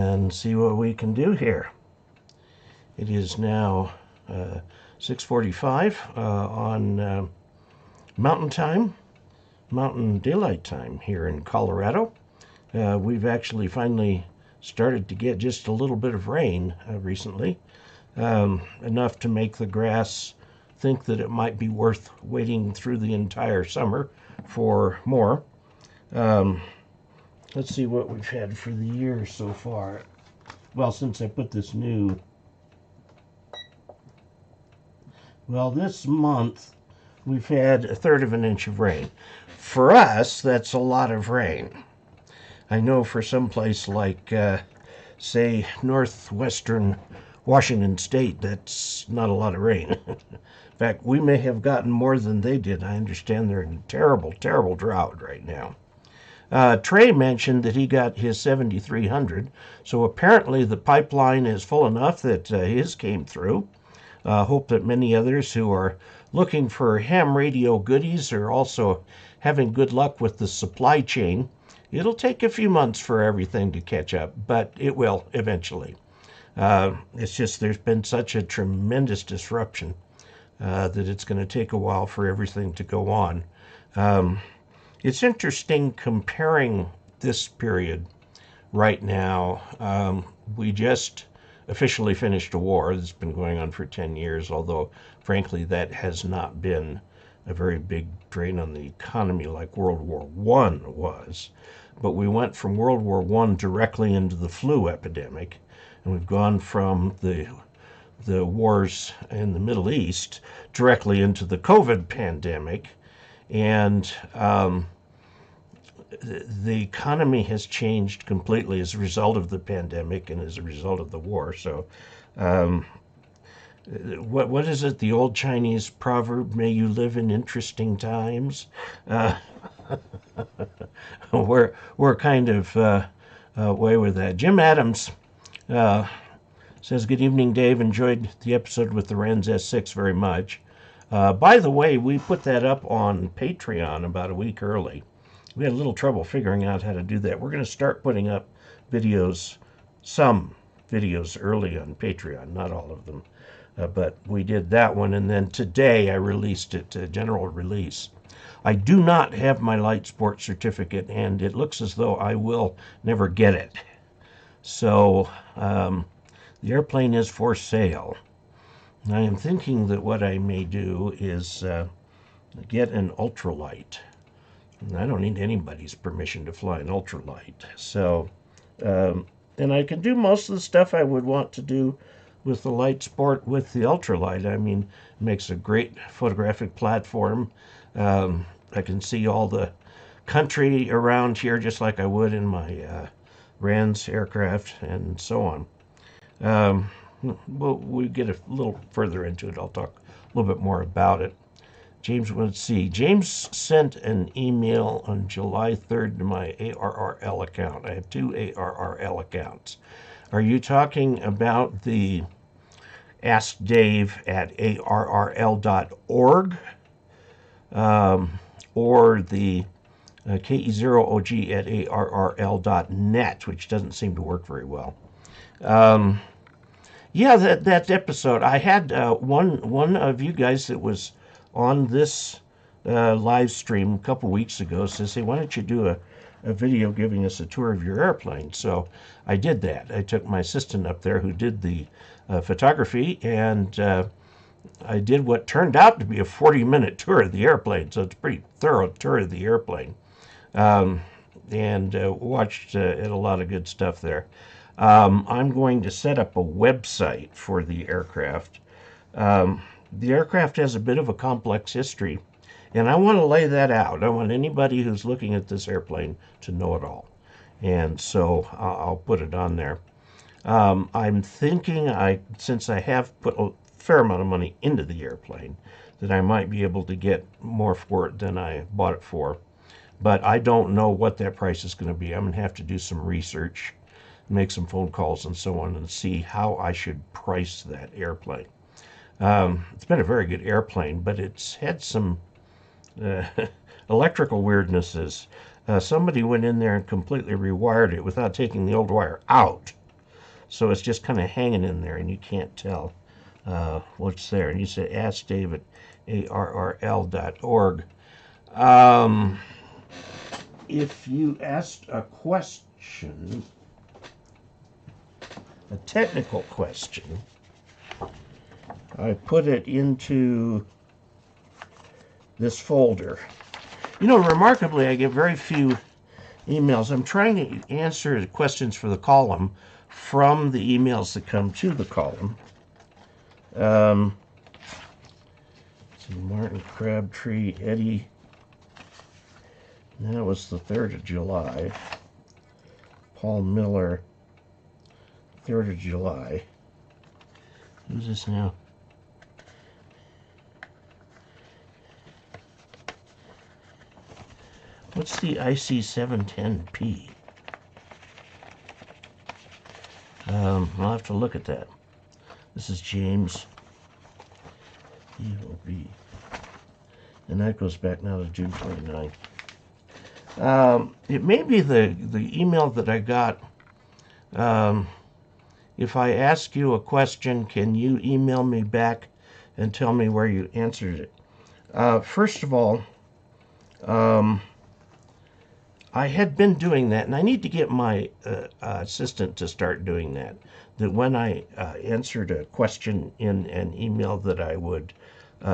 and see what we can do here. It is now 6:45 on Mountain Time, Mountain Daylight Time here in Colorado. We've actually finally started to get just a little bit of rain recently, enough to make the grass think that it might be worth waiting through the entire summer for more. Let's see what we've had for the year so far. Well, since I put this new... Well, this month we've had 1/3 of an inch of rain. For us, that's a lot of rain. I know for some place like, say, northwestern Washington State, that's not a lot of rain. In fact, we may have gotten more than they did. I understand they're in a terrible, terrible drought right now. Trey mentioned that he got his 7,300, so apparently the pipeline is full enough that his came through. Hope that many others who are looking for ham radio goodies are also having good luck with the supply chain. It'll take a few months for everything to catch up, but it will eventually. It's just there's been such a tremendous disruption that it's going to take a while for everything to go on. It's interesting comparing this period right now. We just officially finished a war that's been going on for 10 years, although frankly that has not been a very big drain on the economy like World War I was. But we went from World War I directly into the flu epidemic, and we've gone from the wars in the Middle East directly into the COVID pandemic, and the economy has changed completely as a result of the pandemic and as a result of the war. So what is it, the old Chinese proverb, may you live in interesting times? We're kind of away with that. Jim Adams says, good evening, Dave. Enjoyed the episode with the Wrens S6 very much. By the way, we put that up on Patreon about a week early. We had a little trouble figuring out how to do that. We're going to start putting up videos, some videos early on Patreon, not all of them. But we did that one, and then today I released it to general release. I do not have my light sports certificate, and it looks as though I will never get it. So the airplane is for sale. I am thinking that what I may do is get an ultralight. I don't need anybody's permission to fly an ultralight. So, and I can do most of the stuff I would want to do with the light sport with the ultralight. I mean, it makes a great photographic platform. I can see all the country around here just like I would in my Wrens aircraft and so on. We get a little further into it. I'll talk a little bit more about it. James, let's see. James sent an email on July 3rd to my ARRL account. I have 2 ARRL accounts. Are you talking about the Ask Dave at ARRL.org or the KE0OG at ARRL.net, which doesn't seem to work very well? Yeah, that episode, I had one of you guys that was on this live stream a couple weeks ago says, hey, why don't you do a video giving us a tour of your airplane? So I did that. I took my assistant up there who did the photography, and I did what turned out to be a 40-minute tour of the airplane. So it's a pretty thorough tour of the airplane, and watched a lot of good stuff there. I'm going to set up a website for the aircraft. The aircraft has a bit of a complex history, and I want to lay that out. I want anybody who's looking at this airplane to know it all. And so I'll put it on there. I'm thinking, since I have put a fair amount of money into the airplane, that I might be able to get more for it than I bought it for. But I don't know what that price is going to be. I'm going to have to do some research, make some phone calls and so on, and see how I should price that airplane. It's been a very good airplane, but it's had some electrical weirdnesses. Somebody went in there and completely rewired it without taking the old wire out. So it's just kind of hanging in there, and you can't tell what's there. And you say ask David, ARRL.org. If you asked a question, a technical question, I put it into this folder. You know, remarkably, I get very few emails. I'm trying to answer the questions for the column from the emails that come to the column. Martin Crabtree, Eddie. That was the 3rd of July. Paul Miller, 3rd of July. Who's this now? What's the IC710P? I'll have to look at that. This is James. KE0OG. And that goes back now to June 29th. It may be the email that I got. If I ask you a question, can you email me back and tell me where you answered it? First of all, I had been doing that, and I need to get my assistant to start doing that. That when I answered a question in an email, that I would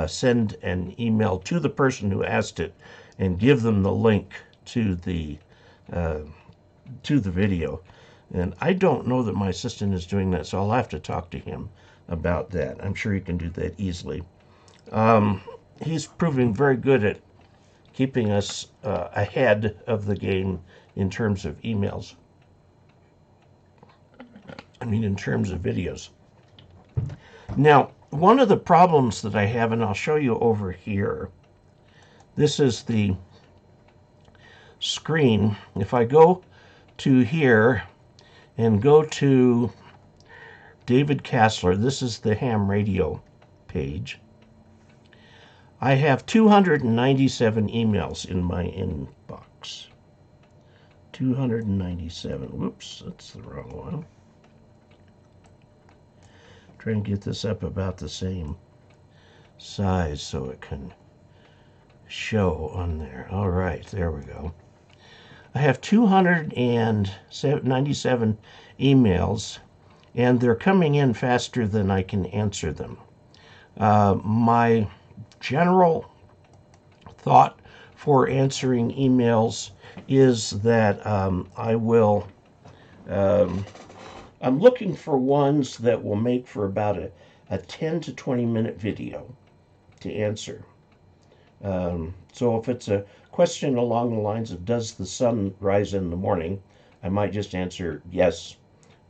send an email to the person who asked it and give them the link to the video. And I don't know that my assistant is doing that, so I'll have to talk to him about that. I'm sure he can do that easily. He's proving very good at keeping us ahead of the game in terms of emails. I mean, in terms of videos. Now, one of the problems that I have, and I'll show you over here, this is the screen. If I go to here and go to David Casler, this is the ham radio page. I have 297 emails in my inbox. 297. Whoops, that's the wrong one. Try and get this up about the same size so it can show on there. All right, there we go. I have 297 emails, and they're coming in faster than I can answer them. My general thought for answering emails is that I'm looking for ones that will make for about a 10 to 20 minute video to answer. So if it's a question along the lines of, does the sun rise in the morning, I might just answer yes,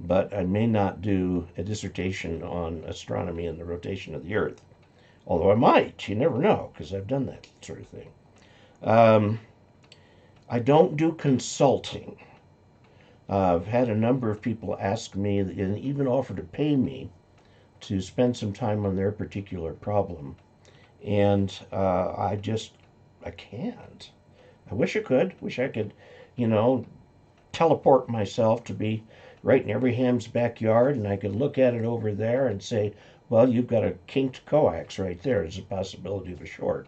but I may not do a dissertation on astronomy and the rotation of the Earth. Although I might, you never know, because I've done that sort of thing. I don't do consulting. I've had a number of people ask me and even offer to pay me to spend some time on their particular problem. And I can't. I wish I could. Wish I could, teleport myself to be right in every ham's backyard, and I could look at it over there and say, well, you've got a kinked coax right there. There's a possibility of a short.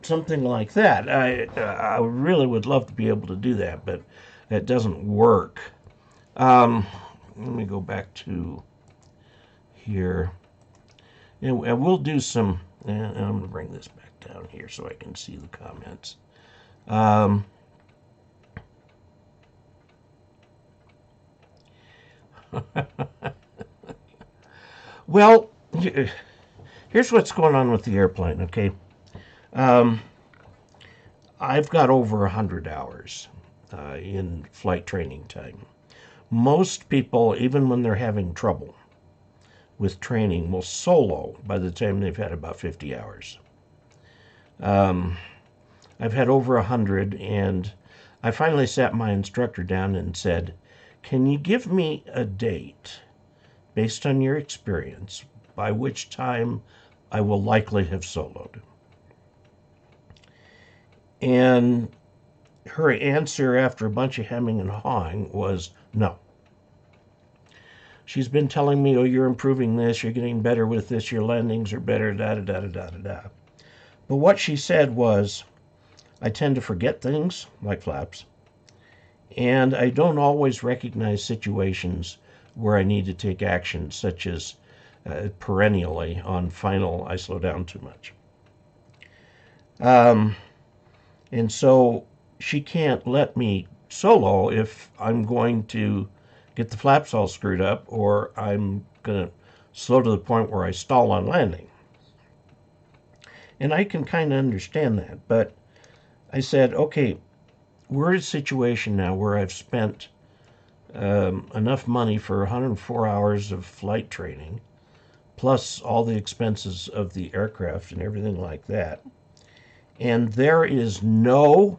Something like that. I really would love to be able to do that, but that doesn't work. Let me go back to here. And we'll do some, and I'm going to bring this back down here so I can see the comments. Well, here's what's going on with the airplane, okay? I've got over 100 hours in flight training time. Most people, even when they're having trouble with training, will solo by the time they've had about 50 hours. I've had over 100, and I finally sat my instructor down and said, can you give me a date based on your experience by which time I will likely have soloed? And her answer, after a bunch of hemming and hawing, was no. she's been telling me, oh, you're improving this, you're getting better with this, your landings are better, da da da da da da da. But what she said was, I tend to forget things, like flaps, and I don't always recognize situations where I need to take action, such as perennially on final, I slow down too much. And so she can't let me solo if I'm going to get the flaps all screwed up or I'm going to slow to the point where I stall on landing. And I can kind of understand that, but I said, okay, we're in a situation now where I've spent enough money for 104 hours of flight training, plus all the expenses of the aircraft and everything like that. And there is no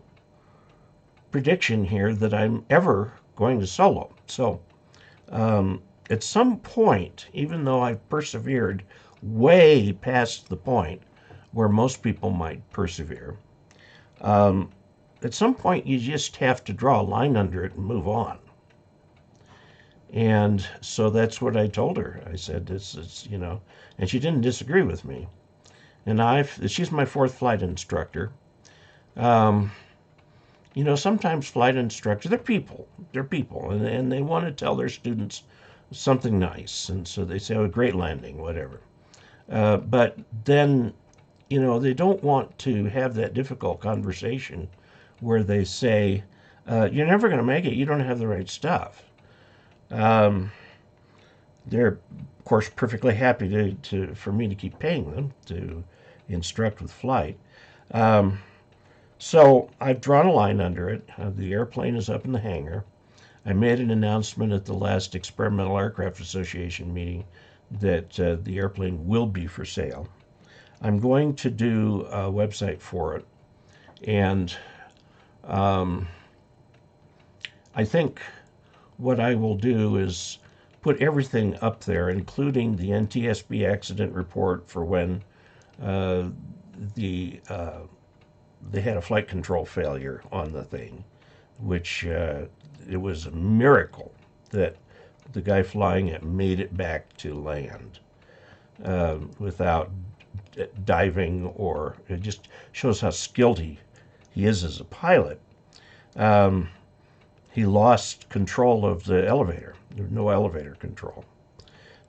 prediction here that I'm ever going to solo. So at some point, even though I've persevered way past the point where most people might persevere, at some point you just have to draw a line under it and move on. And so that's what I told her. I said, this is, and she didn't disagree with me. And she's my fourth flight instructor. Sometimes flight instructors, they're people, and they want to tell their students something nice. And so they say, oh, great landing, whatever. But then, they don't want to have that difficult conversation where they say, you're never going to make it. You don't have the right stuff. They're, of course, perfectly happy for me to keep paying them to instruct with flight. So I've drawn a line under it. The airplane is up in the hangar. I made an announcement at the last Experimental Aircraft Association meeting that the airplane will be for sale. I'm going to do a website for it. And I think what I will do is put everything up there, including the NTSB accident report for when they had a flight control failure on the thing, which it was a miracle that the guy flying it made it back to land without diving, or it just shows how skilled he is as a pilot. He lost control of the elevator. There was no elevator control.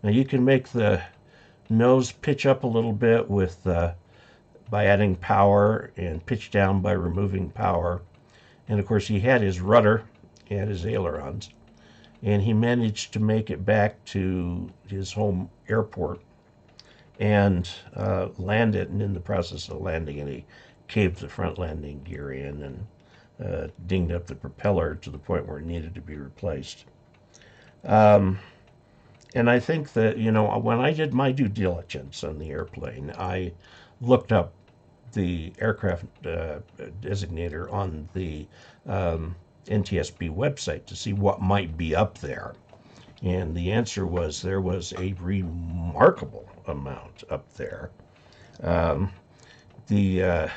Now you can make the nose pitch up a little bit with by adding power, and pitch down by removing power. And of course he had his rudder, he had his ailerons, and he managed to make it back to his home airport and land it. And in the process of landing it, he caved the front landing gear in and dinged up the propeller to the point where it needed to be replaced. And I think that, when I did my due diligence on the airplane, I looked up the aircraft designator on the NTSB website to see what might be up there. And the answer was there was a remarkable amount up there. The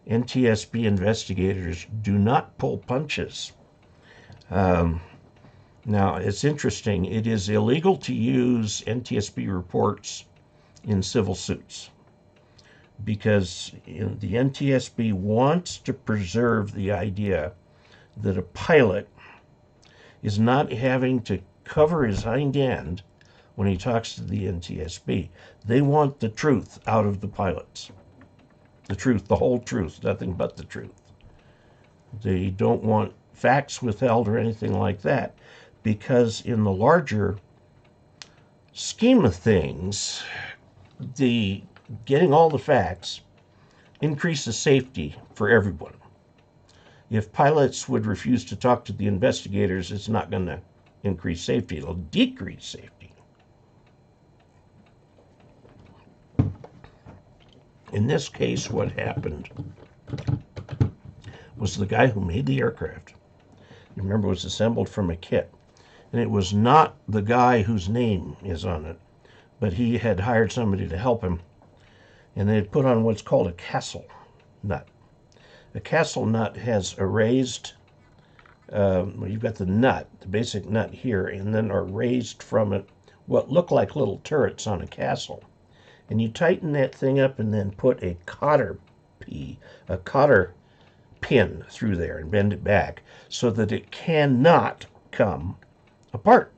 NTSB investigators do not pull punches. Now, it's interesting. It is illegal to use NTSB reports in civil suits because the NTSB wants to preserve the idea that a pilot is not having to cover his hind end when he talks to the NTSB. They want the truth out of the pilots. The truth, the whole truth, nothing but the truth. They don't want facts withheld or anything like that, because in the larger scheme of things, the getting all the facts increases safety for everyone. If pilots would refuse to talk to the investigators, it's not going to increase safety, it'll decrease safety. In this case, what happened was the guy who made the aircraft, you remember, it was assembled from a kit. And it was not the guy whose name is on it, but he had hired somebody to help him. And they had put on what's called a Casler nut. A Casler nut has a raised well, you've got the nut, the basic nut here, and then are raised from it what look like little turrets on a castle. And you tighten that thing up and then put a cotter pin through there and bend it back so that it cannot come apart.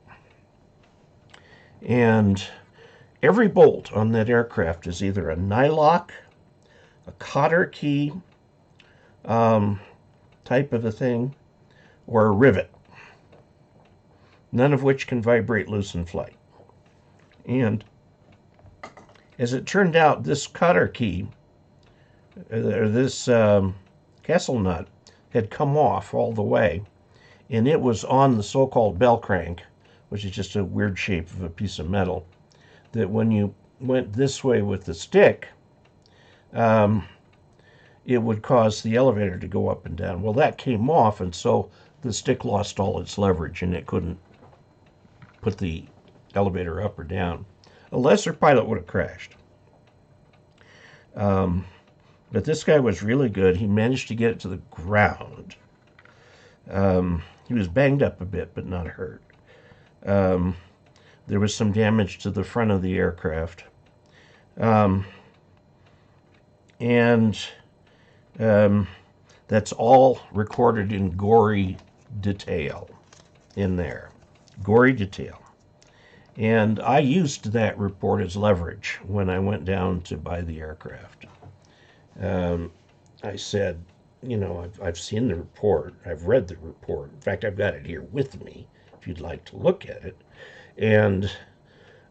And every bolt on that aircraft is either a nylock, a cotter key type of a thing, or a rivet, none of which can vibrate loose in flight. And as it turned out, this cotter key, or this castle nut, had come off all the way, and it was on the so-called bell crank, which is just a weird shape of a piece of metal, that when you went this way with the stick, it would cause the elevator to go up and down. Well, that came off, and so the stick lost all its leverage, and it couldn't put the elevator up or down. A lesser pilot would have crashed. But this guy was really good. He managed to get it to the ground. He was banged up a bit, but not hurt. There was some damage to the front of the aircraft. That's all recorded in gory detail in there. Gory detail. And I used that report as leverage when I went down to buy the aircraft. I said, you know, I've seen the report. I've read the report. In fact, I've got it here with me if you'd like to look at it. And,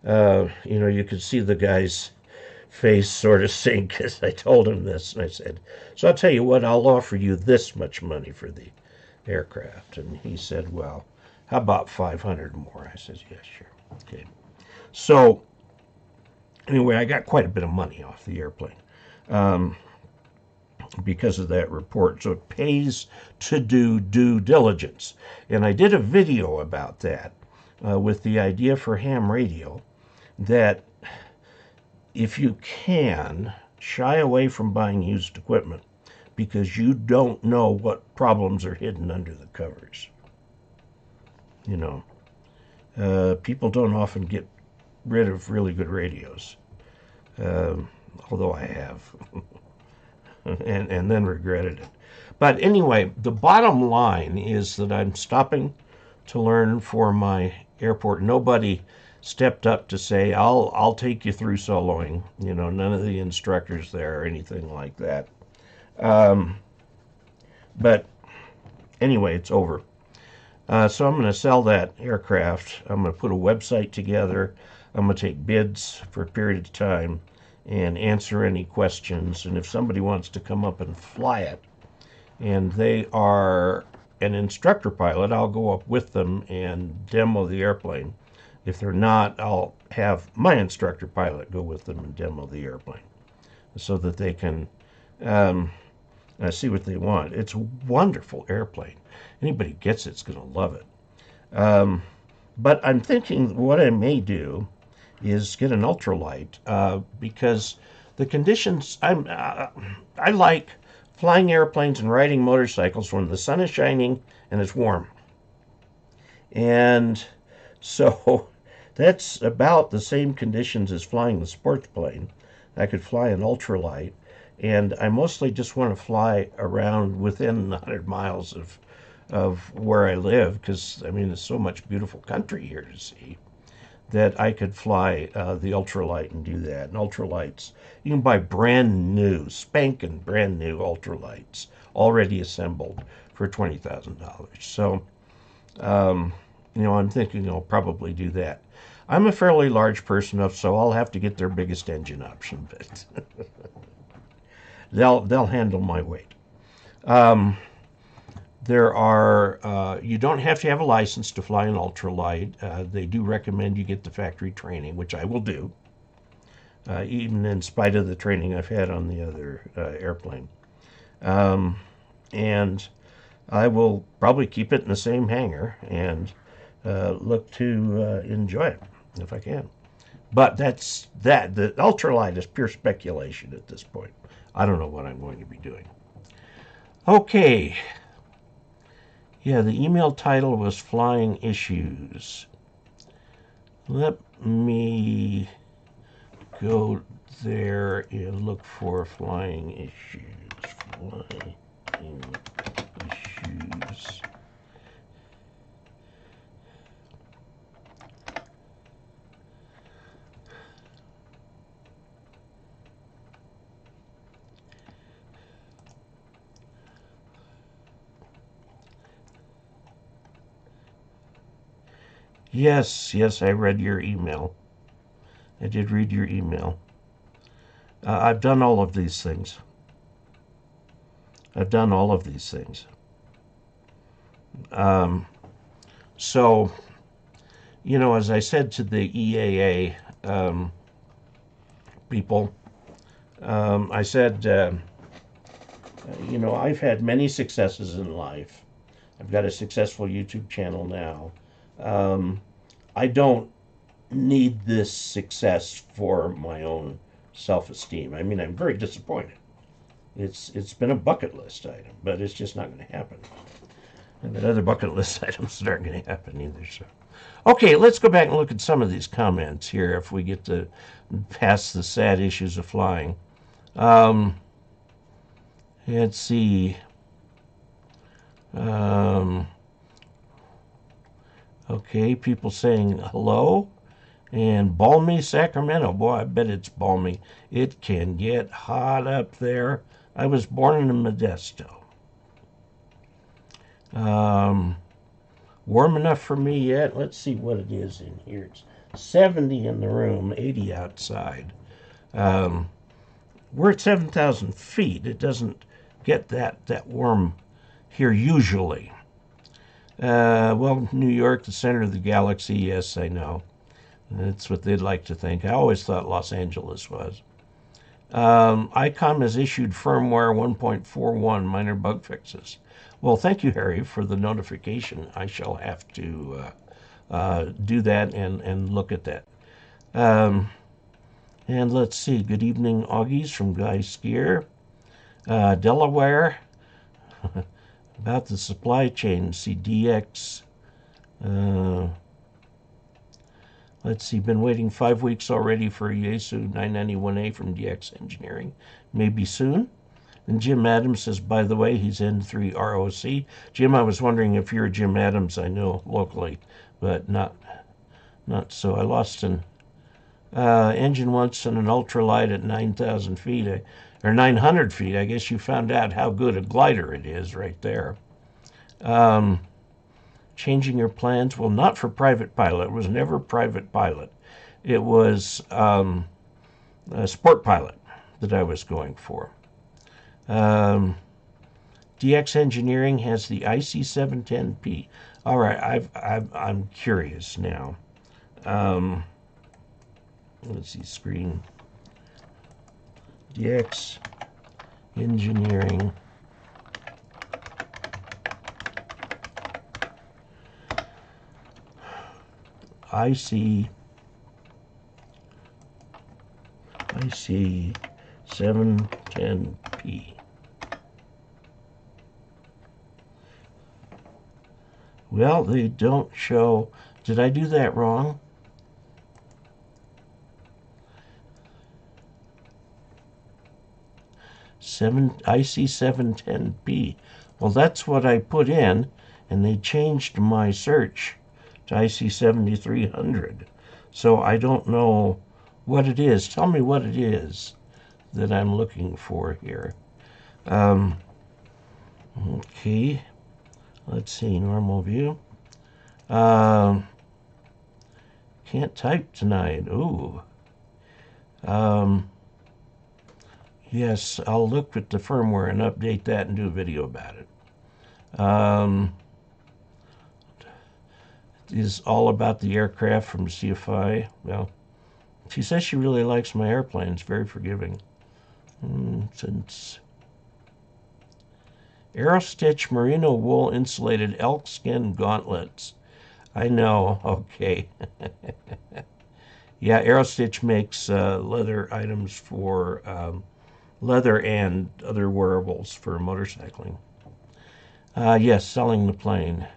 you know, you could see the guy's face sort of sink as I told him this. And I said, so I'll tell you what, I'll offer you this much money for the aircraft. And he said, well, how about 500 more? I said, yeah, sure. Okay. So anyway, I got quite a bit of money off the airplane because of that report. So it pays to do due diligence. And I did a video about that with the idea for ham radio that if you can, shy away from buying used equipment because you don't know what problems are hidden under the covers. You know, people don't often get rid of really good radios, although I have, and then regretted it. But anyway, the bottom line is that I'm stopping to learn for my airport. Nobody stepped up to say, I'll take you through soloing. You know, none of the instructors there or anything like that. But anyway, it's over. So I'm going to sell that aircraft. I'm going to put a website together. I'm going to take bids for a period of time and answer any questions. And if somebody wants to come up and fly it, and they are an instructor pilot, I'll go up with them and demo the airplane. If they're not, I'll have my instructor pilot go with them and demo the airplane so that they can see what they want. It's a wonderful airplane. Anybody gets it's going to love it. But I'm thinking what I may do is get an ultralight because the conditions, I like flying airplanes and riding motorcycles when the sun is shining and it's warm. And so that's about the same conditions as flying the sports plane. I could fly an ultralight, and I mostly just want to fly around within 100 miles of where I live, because, I mean, there's so much beautiful country here to see that I could fly the ultralight and do that. And ultralights, you can buy brand new, spanking brand new ultralights, already assembled for $20,000. So, you know, I'm thinking I'll probably do that. I'm a fairly large person, so I'll have to get their biggest engine option, but they'll handle my weight. There are, you don't have to have a license to fly an ultralight. They do recommend you get the factory training, which I will do, even in spite of the training I've had on the other airplane. And I will probably keep it in the same hangar and look to enjoy it if I can. But that's that. The ultralight is pure speculation at this point. I don't know what I'm going to be doing. Okay. Yeah, the email title was Flying Issues. Let me go there and look for flying issues. Flying issues. Yes, yes, I read your email. I did read your email. I've done all of these things. I've done all of these things. Um, so, you know, as I said to the EAA people, I said, you know, I've had many successes in life. I've got a successful YouTube channel now. I don't need this success for my own self-esteem. I mean, I'm very disappointed. It's been a bucket list item, but it's just not going to happen. And the other bucket list items that aren't going to happen either. So, okay, let's go back and look at some of these comments here. If we get to past the sad issues of flying, let's see. Okay, people saying hello. And balmy Sacramento. Boy, I bet it's balmy. It can get hot up there. I was born in Modesto. Warm enough for me yet? Let's see what it is in here. It's 70 in the room, 80 outside. We're at 7,000 feet. It doesn't get that warm here usually. Well, New York, the center of the galaxy, yes, I know. That's what they'd like to think. I always thought Los Angeles was. ICOM has issued firmware 1.41 minor bug fixes. Well, thank you, Harry, for the notification. I shall have to do that and look at that. And let's see. Good evening, Augies from Guy Skier. Delaware. About the supply chain. See DX. Let's see, been waiting 5 weeks already for a Yaesu 991A from DX Engineering. Maybe soon. And Jim Adams says, by the way, he's N3 ROC. Jim, I was wondering if you're Jim Adams. I know locally, but not so. I lost an engine once in an ultralight at 9,000 feet, or 900 feet. I guess you found out how good a glider it is right there. Changing your plans? Well, not for private pilot. It was never private pilot. It was a sport pilot that I was going for. DX Engineering has the IC710P. All right, I'm curious now. Let's see, screen. DX Engineering. IC710P. Well, they don't show. Did I do that wrong? IC710P. Well, that's what I put in, and they changed my search to IC7300. So I don't know what it is. Tell me what it is that I'm looking for here. Okay. Let's see, normal view. Can't type tonight. Ooh. Yes, I'll look at the firmware and update that and do a video about it. Is all about the aircraft from CFI. Well, she says she really likes my airplanes. Very forgiving. Since Aerostitch merino wool insulated elk skin gauntlets. I know. Okay. Yeah, Aerostitch makes leather items for leather and other wearables for motorcycling. Yes, selling the plane.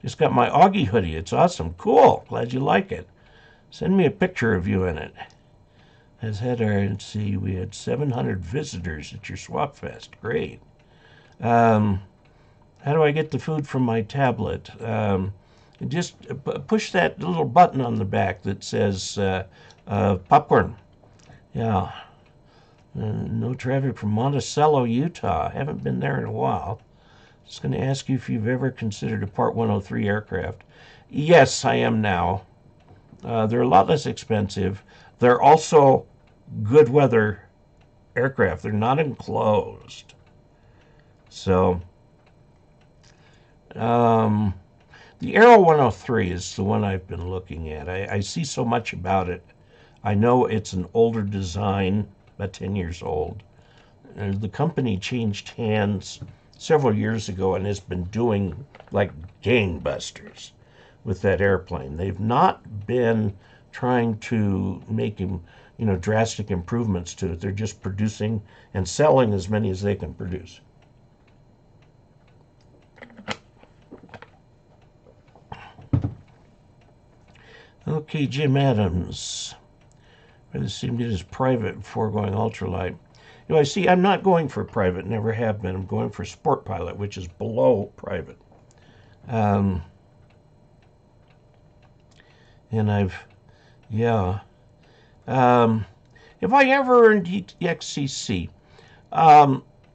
Just got my Augie hoodie. It's awesome. Cool. Glad you like it. Send me a picture of you in it. Has had our, let's see, we had 700 visitors at your Swap Fest. Great. How do I get the food from my tablet? Just push that little button on the back that says popcorn. Yeah. No traffic from Monticello, Utah. Haven't been there in a while. Just going to ask you if you've ever considered a Part 103 aircraft. Yes, I am now. They're a lot less expensive. They're also good weather aircraft. They're not enclosed. So, the Aero 103 is the one I've been looking at. I see so much about it. I know it's an older design, about 10 years old. The company changed hands several years ago and has been doing like gangbusters with that airplane. They've not been trying to make drastic improvements to it. They're just producing and selling as many as they can produce. Okay, Jim Adams. Rather seem to get his private before going ultralight. I see I'm not going for private, never have been. I'm going for sport pilot, which is below private. And yeah. Have I ever earned DXCC?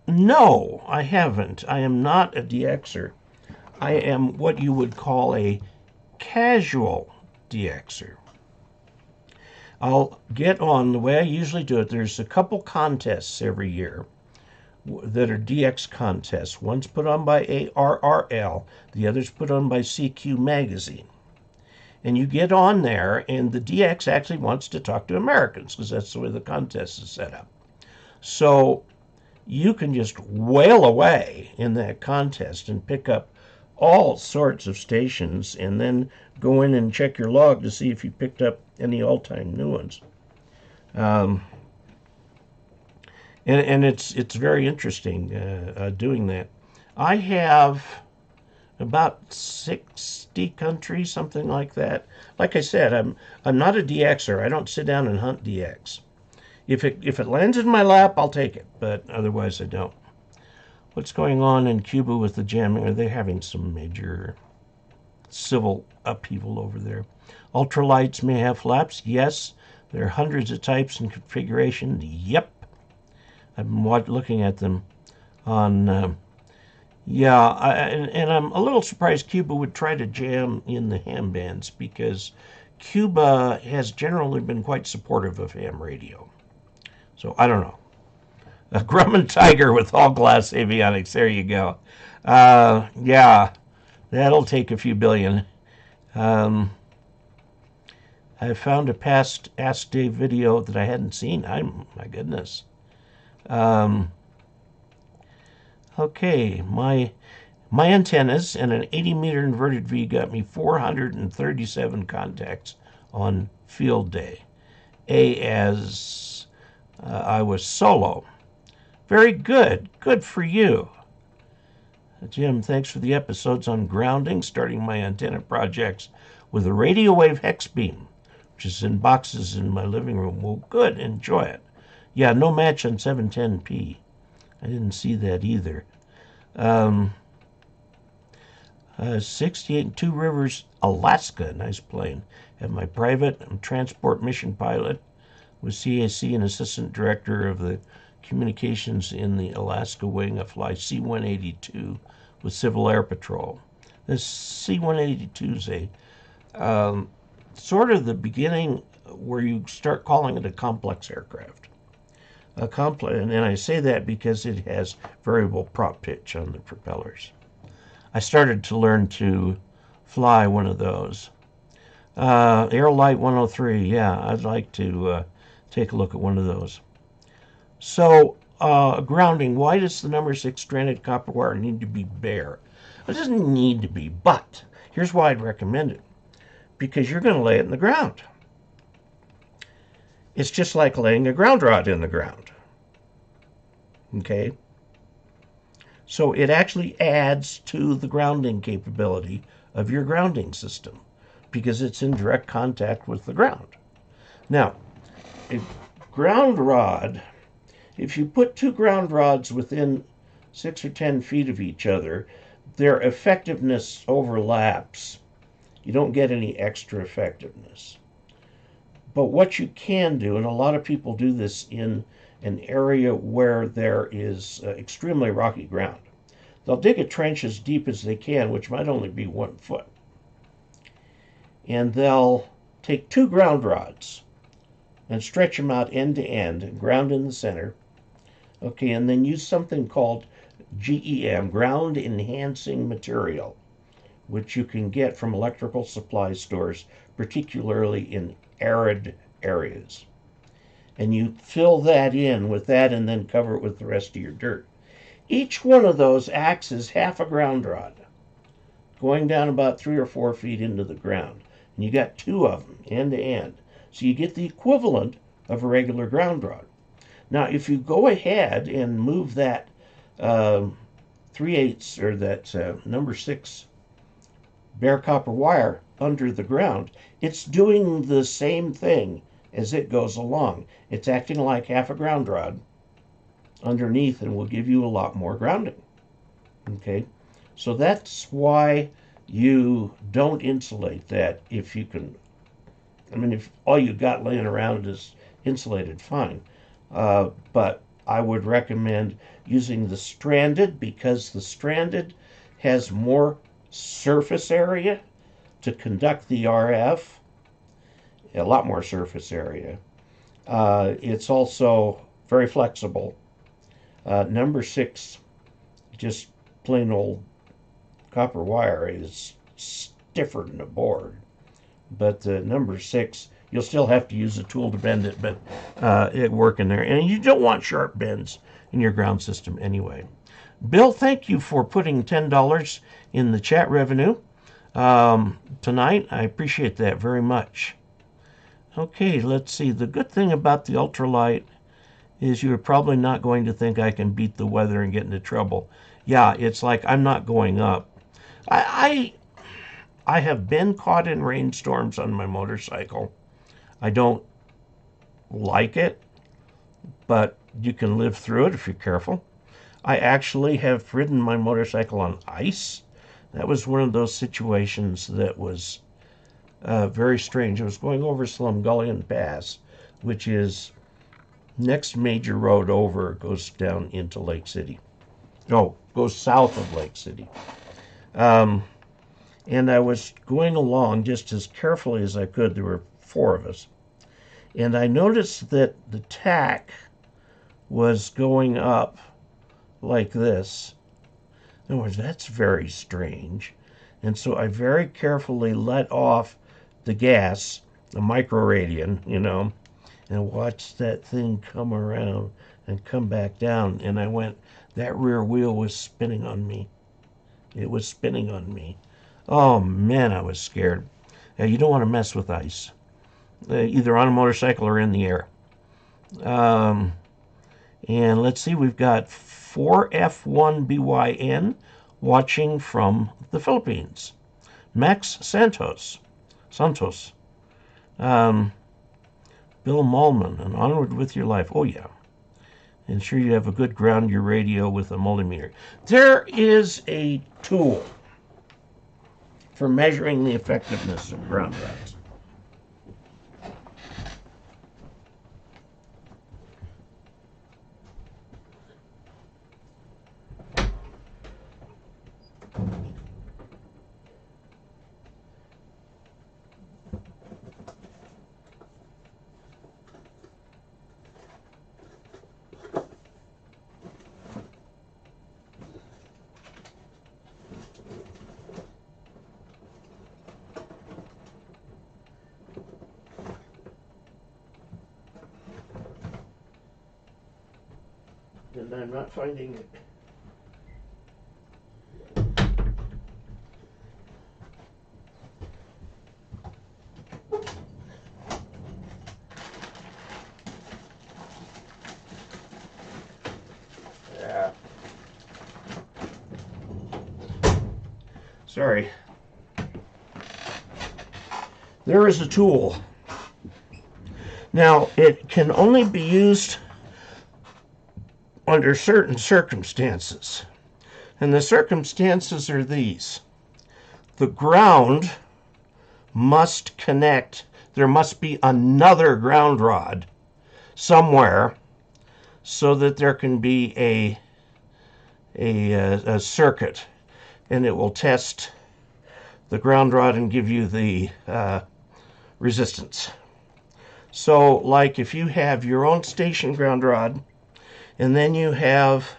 No, I haven't. I am not a DXer. I am what you would call a casual DXer. I'll get on the way I usually do it. There's a couple contests every year that are DX contests. One's put on by ARRL, the other's put on by CQ Magazine. And you get on there, and the DX actually wants to talk to Americans because that's the way the contest is set up. So you can just whale away in that contest and pick up all sorts of stations and then go in and check your log to see if you picked up any all-time new ones. And it's very interesting doing that. I have about 60 countries, something like that. Like I said, I'm not a DXer. I don't sit down and hunt DX. If it lands in my lap, I'll take it, but otherwise I don't. What's going on in Cuba with the jamming? Are they having some major civil upheaval over there? Ultralights may have flaps. Yes. There are hundreds of types and configuration. Yep. I've been looking at them on... and I'm a little surprised Cuba would try to jam in the ham bands because Cuba has generally been quite supportive of ham radio. So I don't know. A Grumman Tiger with all glass avionics. There you go. Yeah, that'll take a few billion. I found a past Ask Dave video that I hadn't seen. My goodness. Okay, my antennas and an 80-meter inverted V got me 437 contacts on field day. As I was solo. Very good. Good for you. Jim, thanks for the episodes on grounding, starting my antenna projects with a radio wave hex beam, which is in boxes in my living room. Well, good. Enjoy it. Yeah, no match on 710p. I didn't see that either. 68 Two Rivers, Alaska. Nice plane. Have my private. I'm transport mission pilot with CAC and assistant director of the communications in the Alaska wing. I fly C-182 with Civil Air Patrol. This C-182 is a sort of the beginning where you start calling it a complex aircraft. And I say that because it has variable prop pitch on the propellers. I started to learn to fly one of those. Aerolite 103, yeah, I'd like to take a look at one of those. So, grounding, why does the number 6 stranded copper wire need to be bare? It doesn't need to be, but here's why I'd recommend it. Because you're going to lay it in the ground. It's just like laying a ground rod in the ground. Okay? So it actually adds to the grounding capability of your grounding system because it's in direct contact with the ground. Now, a ground rod, if you put two ground rods within 6 or 10 feet of each other, their effectiveness overlaps. You don't get any extra effectiveness. But what you can do, and a lot of people do this in an area where there is extremely rocky ground, they'll dig a trench as deep as they can, which might only be 1 foot. And they'll take two ground rods and stretch them out end to end and ground in the center. Okay, and then use something called GEM, ground enhancing material, which you can get from electrical supply stores, particularly in arid areas. And you fill that in with that and then cover it with the rest of your dirt. Each one of those acts as half a ground rod, going down about 3 or 4 feet into the ground. And you got two of them, end to end. So you get the equivalent of a regular ground rod. Now, if you go ahead and move that 3/8 or that number 6 bare copper wire under the ground, it's doing the same thing as it goes along. It's acting like half a ground rod underneath and will give you a lot more grounding. Okay, so that's why you don't insulate that if you can. I mean, if all you got laying around is insulated, fine. But I would recommend using the stranded because the stranded has more surface area to conduct the RF, a lot more surface area. It's also very flexible. Number 6, just plain old copper wire, is stiffer than a board. But the number 6, you'll still have to use a tool to bend it, but it work in there. And you don't want sharp bends in your ground system anyway. Bill, thank you for putting $10 in the chat revenue tonight. I appreciate that very much. Okay, let's see. The good thing about the ultralight is you're probably not going to think I can beat the weather and get into trouble. Yeah, it's like I'm not going up. I have been caught in rainstorms on my motorcycle. I don't like it, but you can live through it if you're careful. I actually have ridden my motorcycle on ice. That was one of those situations that was very strange. I was going over Slumgullion Pass, which is next major road over, goes down into Lake City. Oh, goes south of Lake City. And I was going along just as carefully as I could. There were 4 of us. And I noticed that the tack was going up like this. In other words, that's very strange. And so I very carefully let off the gas, the microradian, and watched that thing come around and come back down. And I went, that rear wheel was spinning on me. It was spinning on me. Oh, man, I was scared. You don't want to mess with ice, either on a motorcycle or in the air. And let's see, we've got 4F1BYN watching from the Philippines. Max Santos. Bill Malman, and onward with your life. Oh, yeah. Ensure you have a good ground your radio with a multimeter. There is a tool for measuring the effectiveness of ground rods. And I'm not finding it. Yeah. Sorry. There is a tool. Now, it can only be used under certain circumstances. And the circumstances are these. The ground must connect. There must be another ground rod somewhere so that there can be a circuit, and it will test the ground rod and give you the resistance. So, like if you have your own station ground rod, and then you have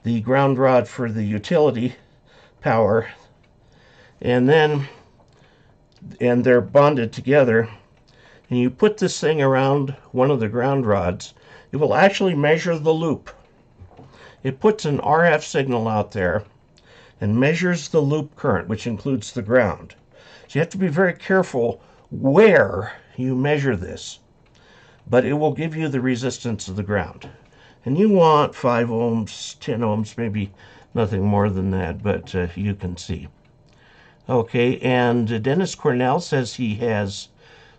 the ground rod for the utility power, and they're bonded together, and you put this thing around one of the ground rods, it will actually measure the loop. It puts an RF signal out there and measures the loop current, which includes the ground. So you have to be very careful where you measure this, but it will give you the resistance of the ground. And you want 5 ohms, 10 ohms, maybe nothing more than that, but you can see. Okay, and Dennis Cornell says he has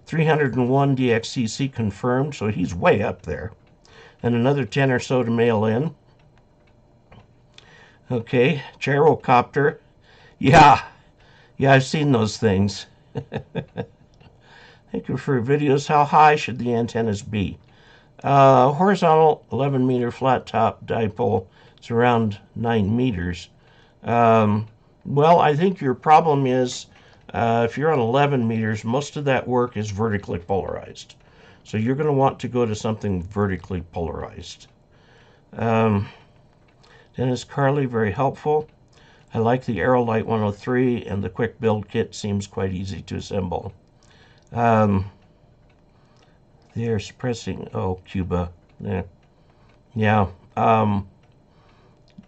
301 DXCC confirmed, so he's way up there. And another 10 or so to mail in. Okay, gyrocopter. Yeah, I've seen those things. Thank you for videos. How high should the antennas be? Horizontal 11 meter flat top dipole. It's around 9 meters. Well, I think your problem is if you're on 11 meters, most of that work is vertically polarized. So you're going to want to go to something vertically polarized. Dennis Carley, very helpful. I like the Aerolite 103, and the quick build kit seems quite easy to assemble. They are suppressing, oh, Cuba. Yeah.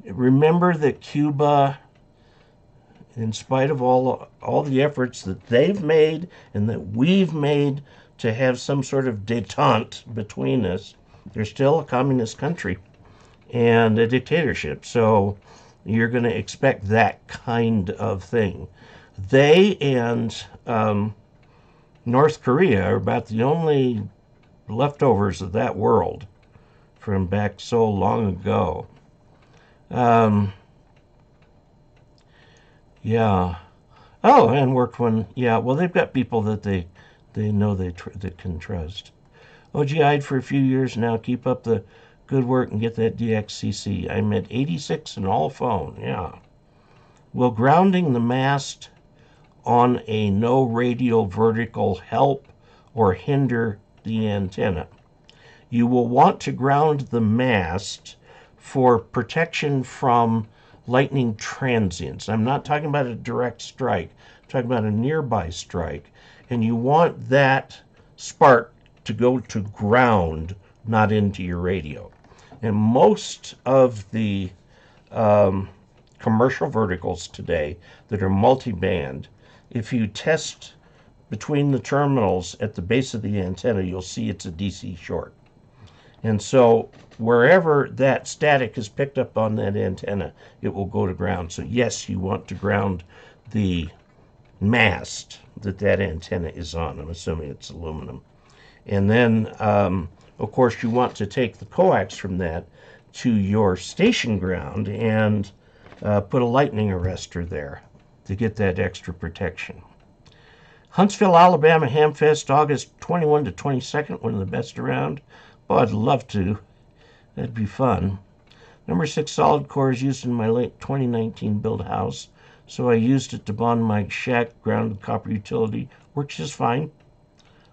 Remember that Cuba, in spite of all the efforts that they've made and that we've made to have some sort of detente between us, they're still a communist country and a dictatorship. So you're going to expect that kind of thing. They and North Korea are about the only leftovers of that world from back so long ago. Yeah. Oh, and worked one. Yeah, well, they've got people that they know they can trust. OGI'd for a few years now. Keep up the good work and get that DXCC. I'm at 86 and all phone. Yeah. Will grounding the mast on a no radial vertical help or hinder the antenna? You will want to ground the mast for protection from lightning transients. I'm not talking about a direct strike. I'm talking about a nearby strike. And you want that spark to go to ground, not into your radio. And most of the commercial verticals today that are multi-band, if you test between the terminals at the base of the antenna, you'll see it's a DC short. And so wherever that static is picked up on that antenna, it will go to ground. So yes, you want to ground the mast that antenna is on. I'm assuming it's aluminum. And then, of course, you want to take the coax from that to your station ground and put a lightning arrestor there to get that extra protection. Huntsville, Alabama Hamfest, August 21 to 22nd, one of the best around. Oh, I'd love to. That'd be fun. Number 6 solid core is used in my late 2019 build house, so I used it to bond my shack grounded copper utility. Works just fine.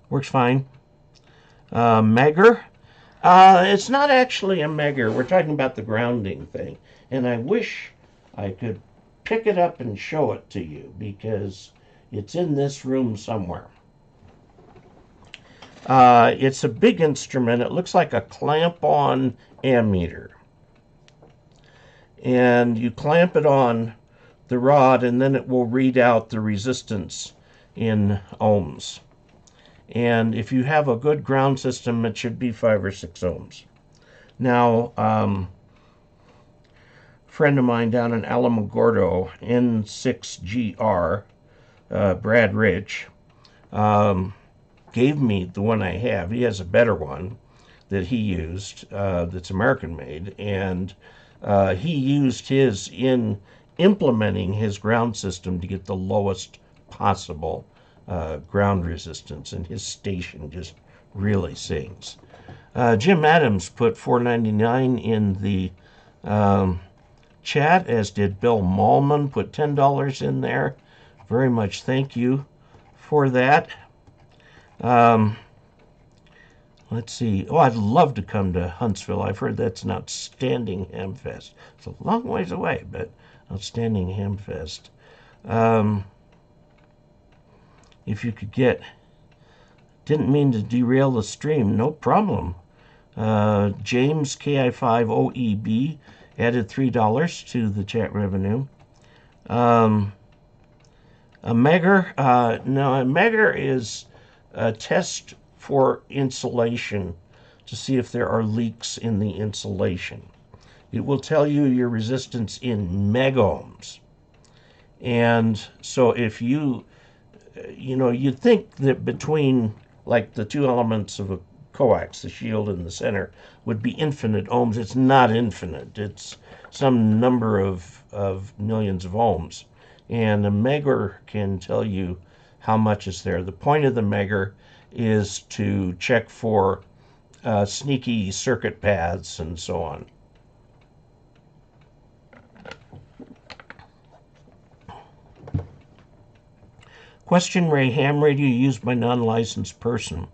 Works fine. Megger? It's not actually a megger. We're talking about the grounding thing. And I wish I could pick it up and show it to you because it's in this room somewhere. It's a big instrument. It looks like a clamp-on ammeter. And you clamp it on the rod, and then it will read out the resistance in ohms. And if you have a good ground system, it should be 5 or 6 ohms. Now, friend of mine down in Alamogordo, N6GR, Brad Rich, gave me the one I have. He has a better one that he used that's American made, and he used his in implementing his ground system to get the lowest possible ground resistance, and his station just really sings. Jim Adams put $4.99 in the chat, as did Bill Malman, put $10 in there. Very much thank you for that. Let's see. Oh, I'd love to come to Huntsville. I've heard that's an outstanding ham fest. It's a long ways away, but outstanding ham fest. If you could get... Didn't mean to derail the stream. No problem. James KI5OEB added $3 to the chat revenue. A Megger, no, a Megger is a test for insulation to see if there are leaks in the insulation. It will tell you your resistance in megohms. And so if you you'd think that between like the two elements of a coax, the shield in the center, would be infinite ohms. It's not infinite. It's some number of millions of ohms. And a Megger can tell you how much is there. The point of the Megger is to check for sneaky circuit paths and so on. Question: Ray, ham radio used by non-licensed person.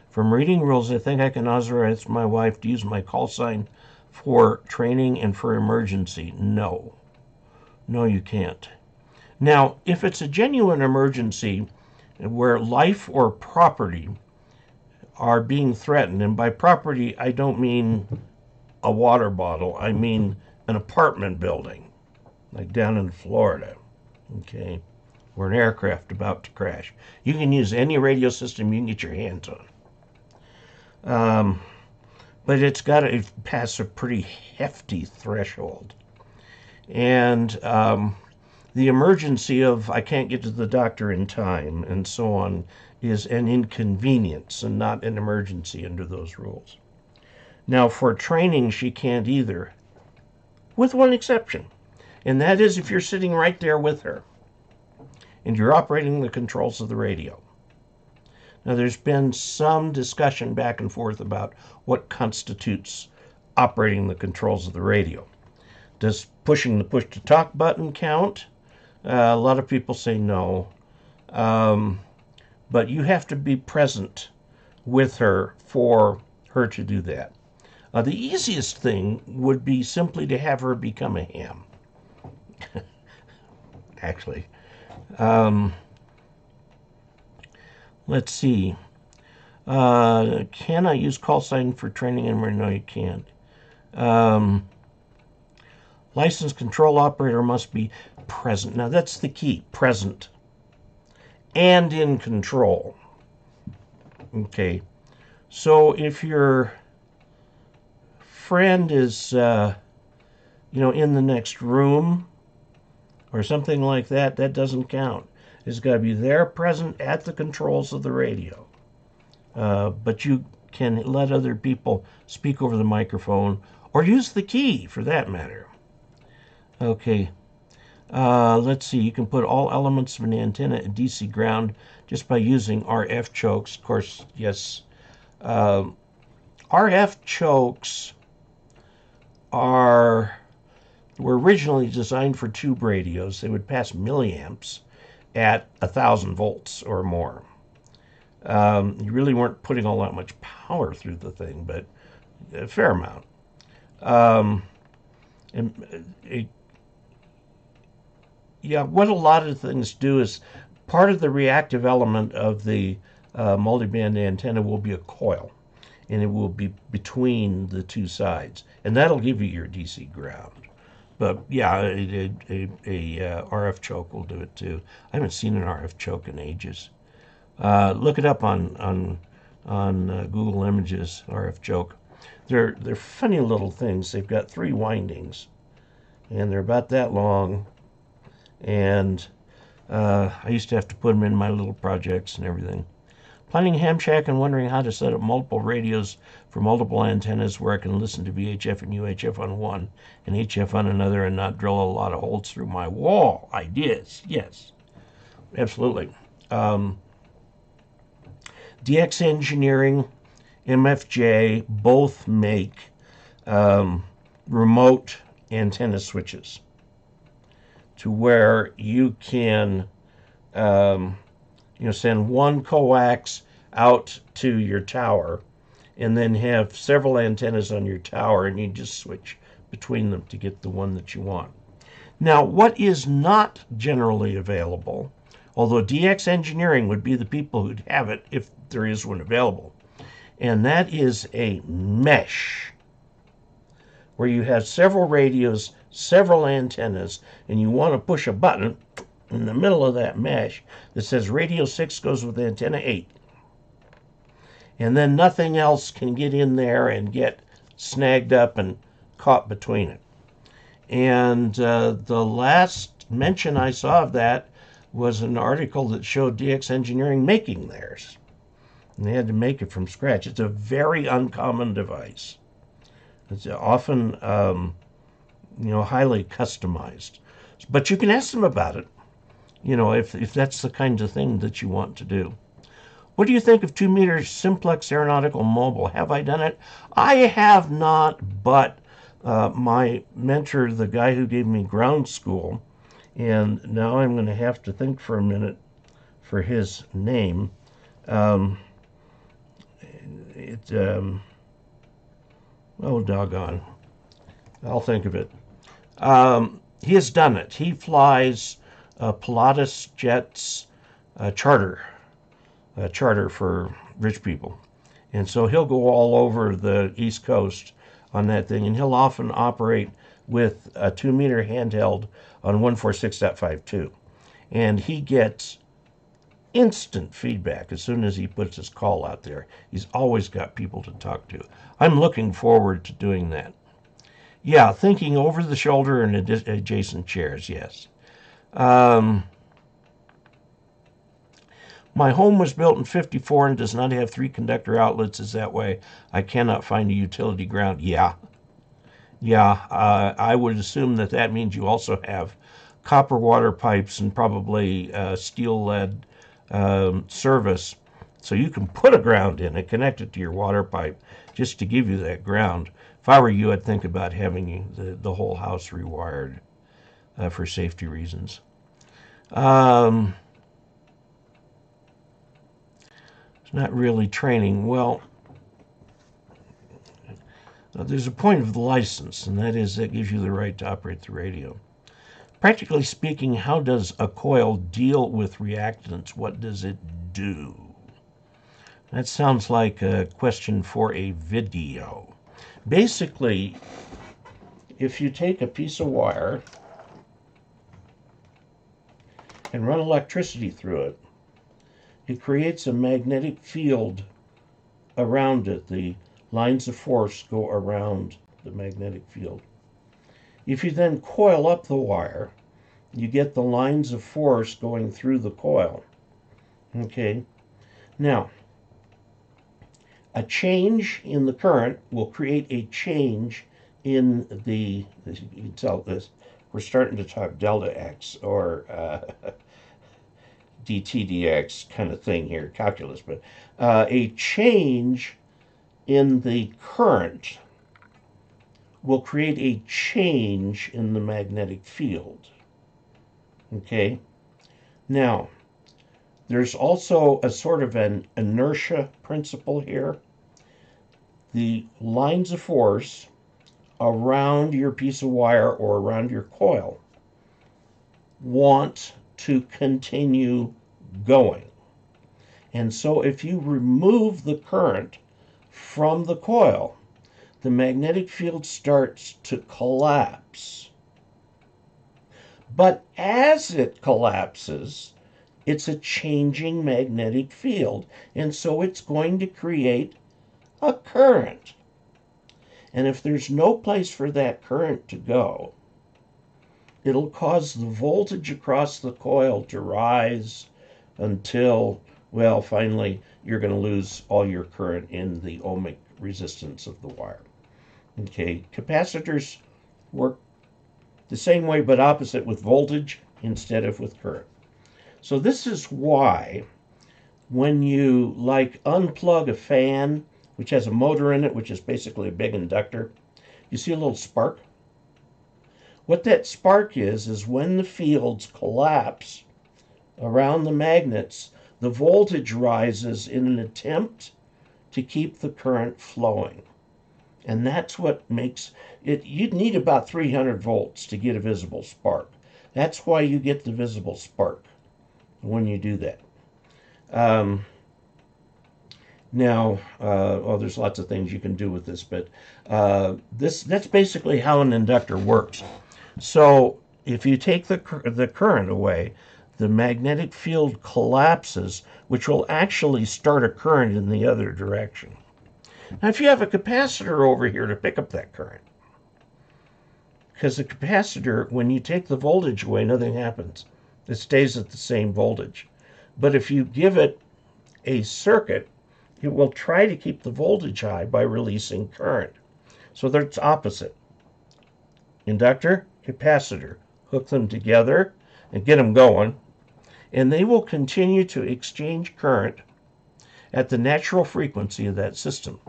From reading rules, I think I can authorize my wife to use my call sign for training and for emergency. No. No, you can't. Now, if it's a genuine emergency where life or property are being threatened, and by property I don't mean a water bottle, I mean an apartment building, like down in Florida, okay, or an aircraft about to crash. You can use any radio system you can get your hands on. But it's got to pass a pretty hefty threshold. And the emergency of I can't get to the doctor in time and so on is an inconvenience and not an emergency under those rules. Now, for training, she can't either, with one exception, and that is if you're sitting right there with her and you're operating the controls of the radio. Now, there's been some discussion back and forth about what constitutes operating the controls of the radio. Does pushing the push-to-talk button count? A lot of people say no. But you have to be present with her for her to do that. The easiest thing would be simply to have her become a ham. Actually. Let's see. Can I use call sign for training? And no, you can't. Licensed control operator must be present. Now that's the key. Present. And in control. Okay. So if your friend is, in the next room or something like that, that doesn't count. It's got to be there, present at the controls of the radio. But you can let other people speak over the microphone or use the key for that matter. Okay. Let's see. You can put all elements of an antenna at DC ground just by using RF chokes. Of course, yes. RF chokes were originally designed for tube radios. They would pass milliamps at 1,000 volts or more. You really weren't putting all that much power through the thing, but a fair amount. What a lot of things do is part of the reactive element of the multiband antenna will be a coil, and it will be between the two sides, and that'll give you your DC ground. But yeah, a RF choke will do it too. I haven't seen an RF choke in ages. Look it up on Google Images, RF choke. They're funny little things. They've got 3 windings, and they're about that long, and I used to have to put them in my little projects and everything. Planning a ham shack and wondering how to set up multiple radios for multiple antennas where I can listen to VHF and UHF on one and HF on another and not drill a lot of holes through my wall. Ideas, yes, absolutely. DX Engineering, MFJ, both make remote antenna switches to where you can send one coax out to your tower and then have several antennas on your tower, and you just switch between them to get the one that you want. Now, what is not generally available, although DX Engineering would be the people who'd have it if there is one available, and that is a mesh where you have several radios, several antennas, and you want to push a button in the middle of that mesh that says radio 6 goes with antenna 8. And then nothing else can get in there and get snagged up and caught between it. And the last mention I saw of that was an article that showed DX Engineering making theirs. And they had to make it from scratch. It's a very uncommon device. It's often, highly customized. But you can ask them about it, if that's the kind of thing that you want to do. What do you think of 2-meter simplex aeronautical mobile? Have I done it? I have not, but my mentor, the guy who gave me ground school, and now I'm going to have to think for a minute for his name. Oh, doggone. I'll think of it. He has done it. He flies Pilatus jets, charter for rich people. And so he'll go all over the East Coast on that thing, and he'll often operate with a 2-meter handheld on 146.52. And he gets instant feedback as soon as he puts his call out there. He's always got people to talk to. I'm looking forward to doing that. Yeah, thinking over the shoulder and adjacent chairs, yes. My home was built in 54 and does not have 3 conductor outlets. Is that way I cannot find a utility ground? Yeah. I would assume that means you also have copper water pipes and probably steel lead service. So you can put a ground in and connect it to your water pipe just to give you that ground. If I were you, I'd think about having the whole house rewired for safety reasons. It's not really training. Well, there's a point of the license, and that is that gives you the right to operate the radio. Practically speaking, how does a coil deal with reactance? What does it do? That sounds like a question for a video. Basically, if you take a piece of wire and run electricity through it, it creates a magnetic field around it. The lines of force go around the magnetic field. If you then coil up the wire, you get the lines of force going through the coil. Okay? Now, a change in the current will create a change in the, you can tell this, we're starting to talk delta X or dTdx kind of thing here, calculus, but a change in the current will create a change in the magnetic field. Okay? Now, there's also a sort of an inertia principle here. The lines of force around your piece of wire or around your coil want to continue going. And so if you remove the current from the coil, the magnetic field starts to collapse. But as it collapses, it's a changing magnetic field, and so it's going to create a current. And if there's no place for that current to go, it'll cause the voltage across the coil to rise until, well, finally you're going to lose all your current in the ohmic resistance of the wire. Okay, capacitors work the same way but opposite, with voltage instead of with current. So this is why when you unplug a fan, which has a motor in it, which is basically a big inductor, you see a little spark? What that spark is when the fields collapse around the magnets, the voltage rises in an attempt to keep the current flowing. And that's what makes it, you'd need about 300 volts to get a visible spark. That's why you get the visible spark when you do that. There's lots of things you can do with this, but that's basically how an inductor works. So if you take the current away, the magnetic field collapses, which will actually start a current in the other direction. Now, if you have a capacitor over here to pick up that current, because the capacitor, when you take the voltage away, nothing happens. It stays at the same voltage. But if you give it a circuit, it will try to keep the voltage high by releasing current. So that's opposite. Inductor, capacitor. Hook them together and get them going, and they will continue to exchange current at the natural frequency of that system.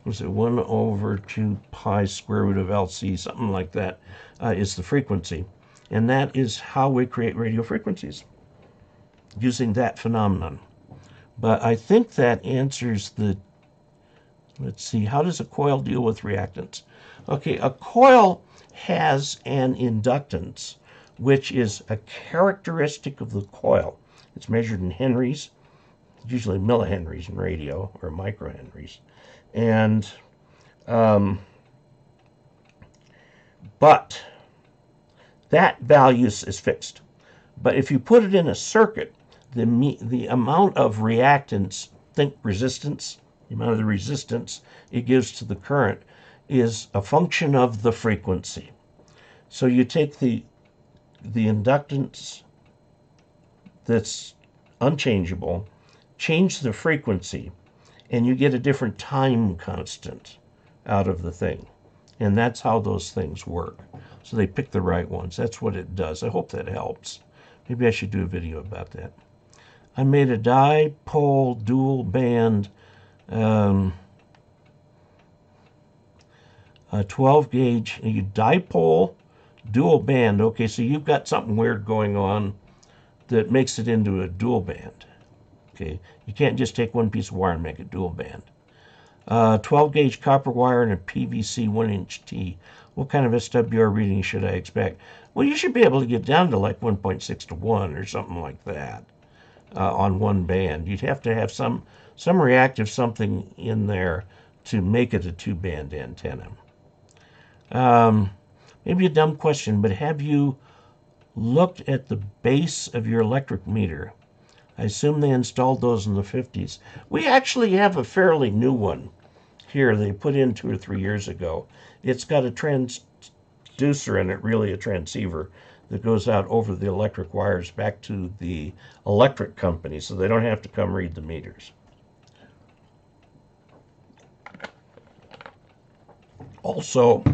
Was it 1 over 2 pi square root of LC, something like that, is the frequency. And that is how we create radio frequencies, using that phenomenon. But I think that answers the, let's see, how does a coil deal with reactance? Okay, a coil has an inductance, which is a characteristic of the coil. It's measured in henries, usually millihenries in radio, or microhenries. And, but that value is fixed. But if you put it in a circuit, the amount of reactance, think resistance, the amount of the resistance it gives to the current, is a function of the frequency. So you take the inductance that's unchangeable, change the frequency, and you get a different time constant out of the thing. And that's how those things work. So they pick the right ones. That's what it does. I hope that helps. Maybe I should do a video about that. I made a dipole dual band a 12 gauge dipole dual band. Okay, so you've got something weird going on that makes it into a dual band. Okay, you can't just take one piece of wire and make a dual band. 12 gauge copper wire and a PVC 1-inch T. What kind of SWR reading should I expect? Well, you should be able to get down to like 1.6 to 1 or something like that on one band. You'd have to have some reactive something in there to make it a 2-band antenna. Maybe a dumb question, but have you looked at the base of your electric meter? I assume they installed those in the 50s. We actually have a fairly new one here. They put in 2 or 3 years ago. It's got a transducer in it, really a transceiver, that goes out over the electric wires back to the electric company, so they don't have to come read the meters. Also,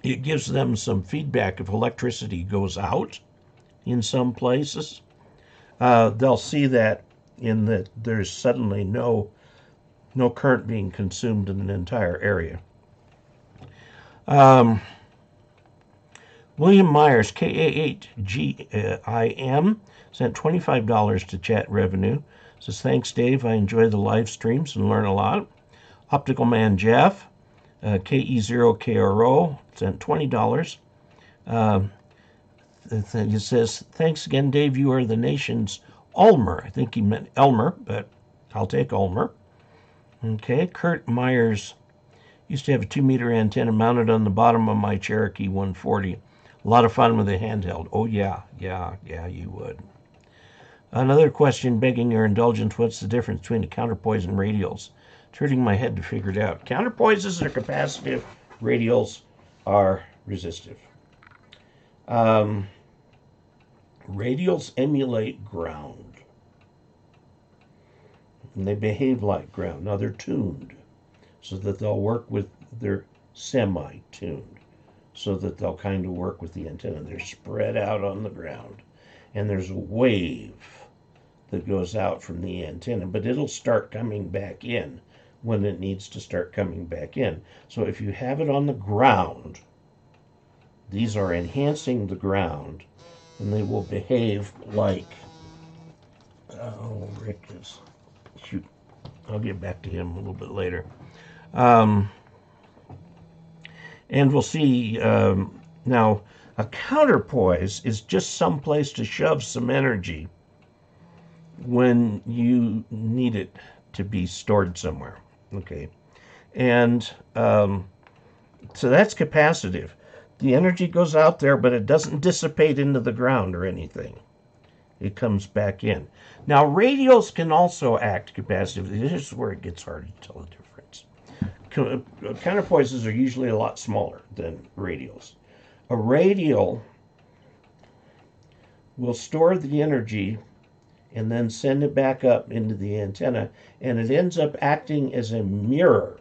it gives them some feedback if electricity goes out in some places. They'll see that in that there's suddenly no current being consumed in an entire area. William Myers, KE0OG, sent $25 to chat revenue. Says, thanks, Dave. I enjoy the live streams and learn a lot. Optical Man Jeff, KE0OG, sent $20. He says, thanks again, Dave. You are the nation's Ulmer. I think he meant Elmer, but I'll take Ulmer. Okay, Kurt Myers used to have a 2-meter antenna mounted on the bottom of my Cherokee 140. A lot of fun with a handheld. Oh, yeah, you would. Another question begging your indulgence. What's the difference between a counterpoise and radials? It's hurting my head to figure it out. Counterpoises are capacitive. Radials are resistive. Radials emulate ground, and they behave like ground. Now they're tuned so that they'll work with, they're semi-tuned so that they'll kind of work with the antenna. They're spread out on the ground, and there's a wave that goes out from the antenna, but it'll start coming back in when it needs to start coming back in. So if you have it on the ground, these are enhancing the ground, and they will behave like, oh, Rick is, shoot, I'll get back to him a little bit later. And we'll see, now, a counterpoise is just some place to shove some energy when you need it to be stored somewhere, okay? And so that's capacitive. The energy goes out there, but it doesn't dissipate into the ground or anything. It comes back in. Now, radials can also act capacitive. This is where it gets hard to tell the difference. Counterpoises are usually a lot smaller than radials. A radial will store the energy and then send it back up into the antenna, and it ends up acting as a mirror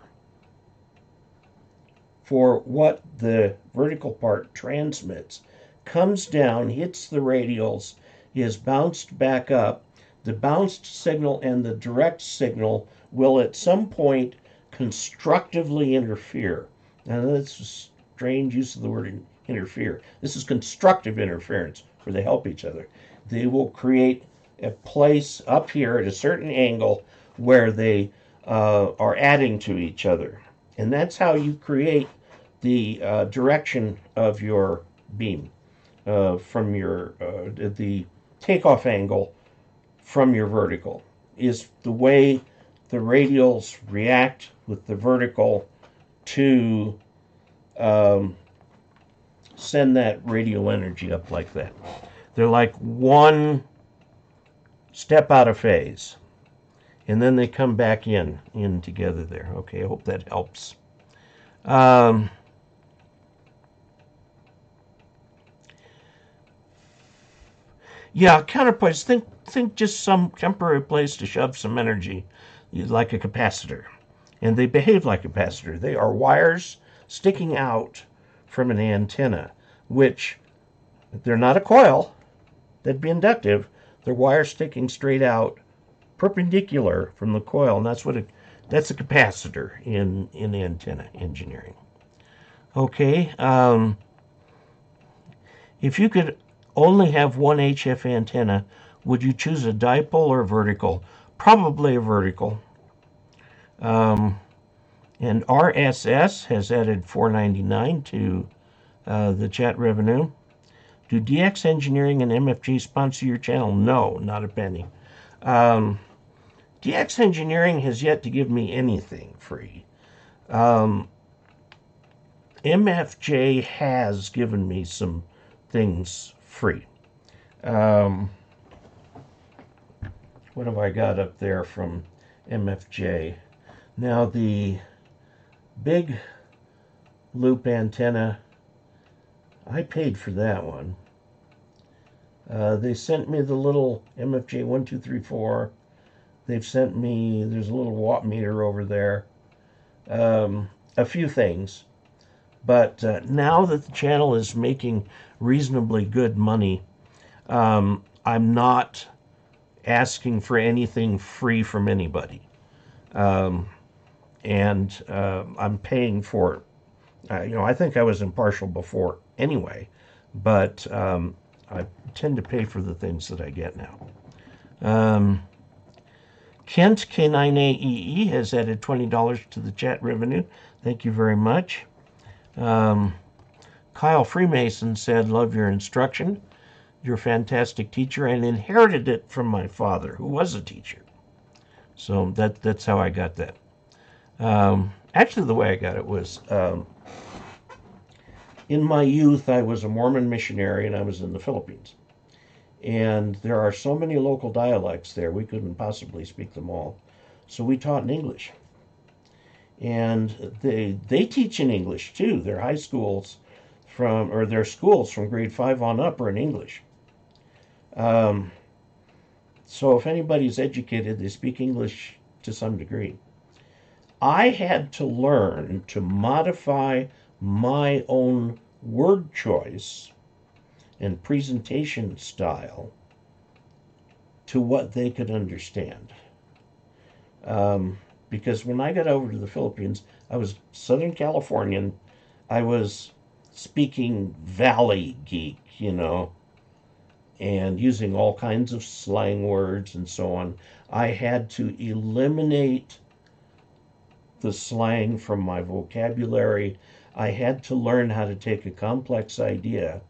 for what the vertical part transmits. Comes down, hits the radials, is bounced back up. The bounced signal and the direct signal will at some point constructively interfere. Now that's a strange use of the word interfere. This is constructive interference where they help each other. They will create a place up here at a certain angle where they are adding to each other. And that's how you create the direction of your beam from your, the takeoff angle from your vertical is the way the radials react with the vertical to send that radial energy up like that. They're like one step out of phase, and then they come back in together there. Okay, I hope that helps. Yeah, counterpoise, think just some temporary place to shove some energy, like a capacitor. And they behave like a capacitor. They are wires sticking out from an antenna, which, they're not a coil, that'd be inductive. They're wires sticking straight out, perpendicular from the coil, and that's a capacitor in antenna engineering. Okay, if you could only have one HF antenna, would you choose a dipole or vertical? Probably a vertical. And RSS has added $4.99 to the chat revenue. Do DX Engineering and MFG sponsor your channel? No, not a penny. DX Engineering has yet to give me anything free. MFJ has given me some things free. What have I got up there from MFJ? Now the big loop antenna, I paid for that one. They sent me the little MFJ 1234. They've sent me, there's a little watt meter over there. A few things. But now that the channel is making reasonably good money, I'm not asking for anything free from anybody. I'm paying for it. I think I was impartial before anyway, but I tend to pay for the things that I get now. Kent K9AEE has added $20 to the chat revenue. Thank you very much. Kyle Freemason said, love your instruction. You're a fantastic teacher, and inherited it from my father, who was a teacher. So that's how I got that. Actually, the way I got it was, in my youth, I was a Mormon missionary, and I was in the Philippines. And there are so many local dialects there, we couldn't possibly speak them all. So we taught in English. And they teach in English, too. Their high schools their schools from grade 5 on up are in English. Um, so if anybody's educated, they speak English to some degree. I had to learn to modify my own word choice and presentation style to what they could understand. Because when I got over to the Philippines, I was Southern Californian. I was speaking Valley geek, and using all kinds of slang words and so on. I had to eliminate the slang from my vocabulary. I had to learn how to take a complex idea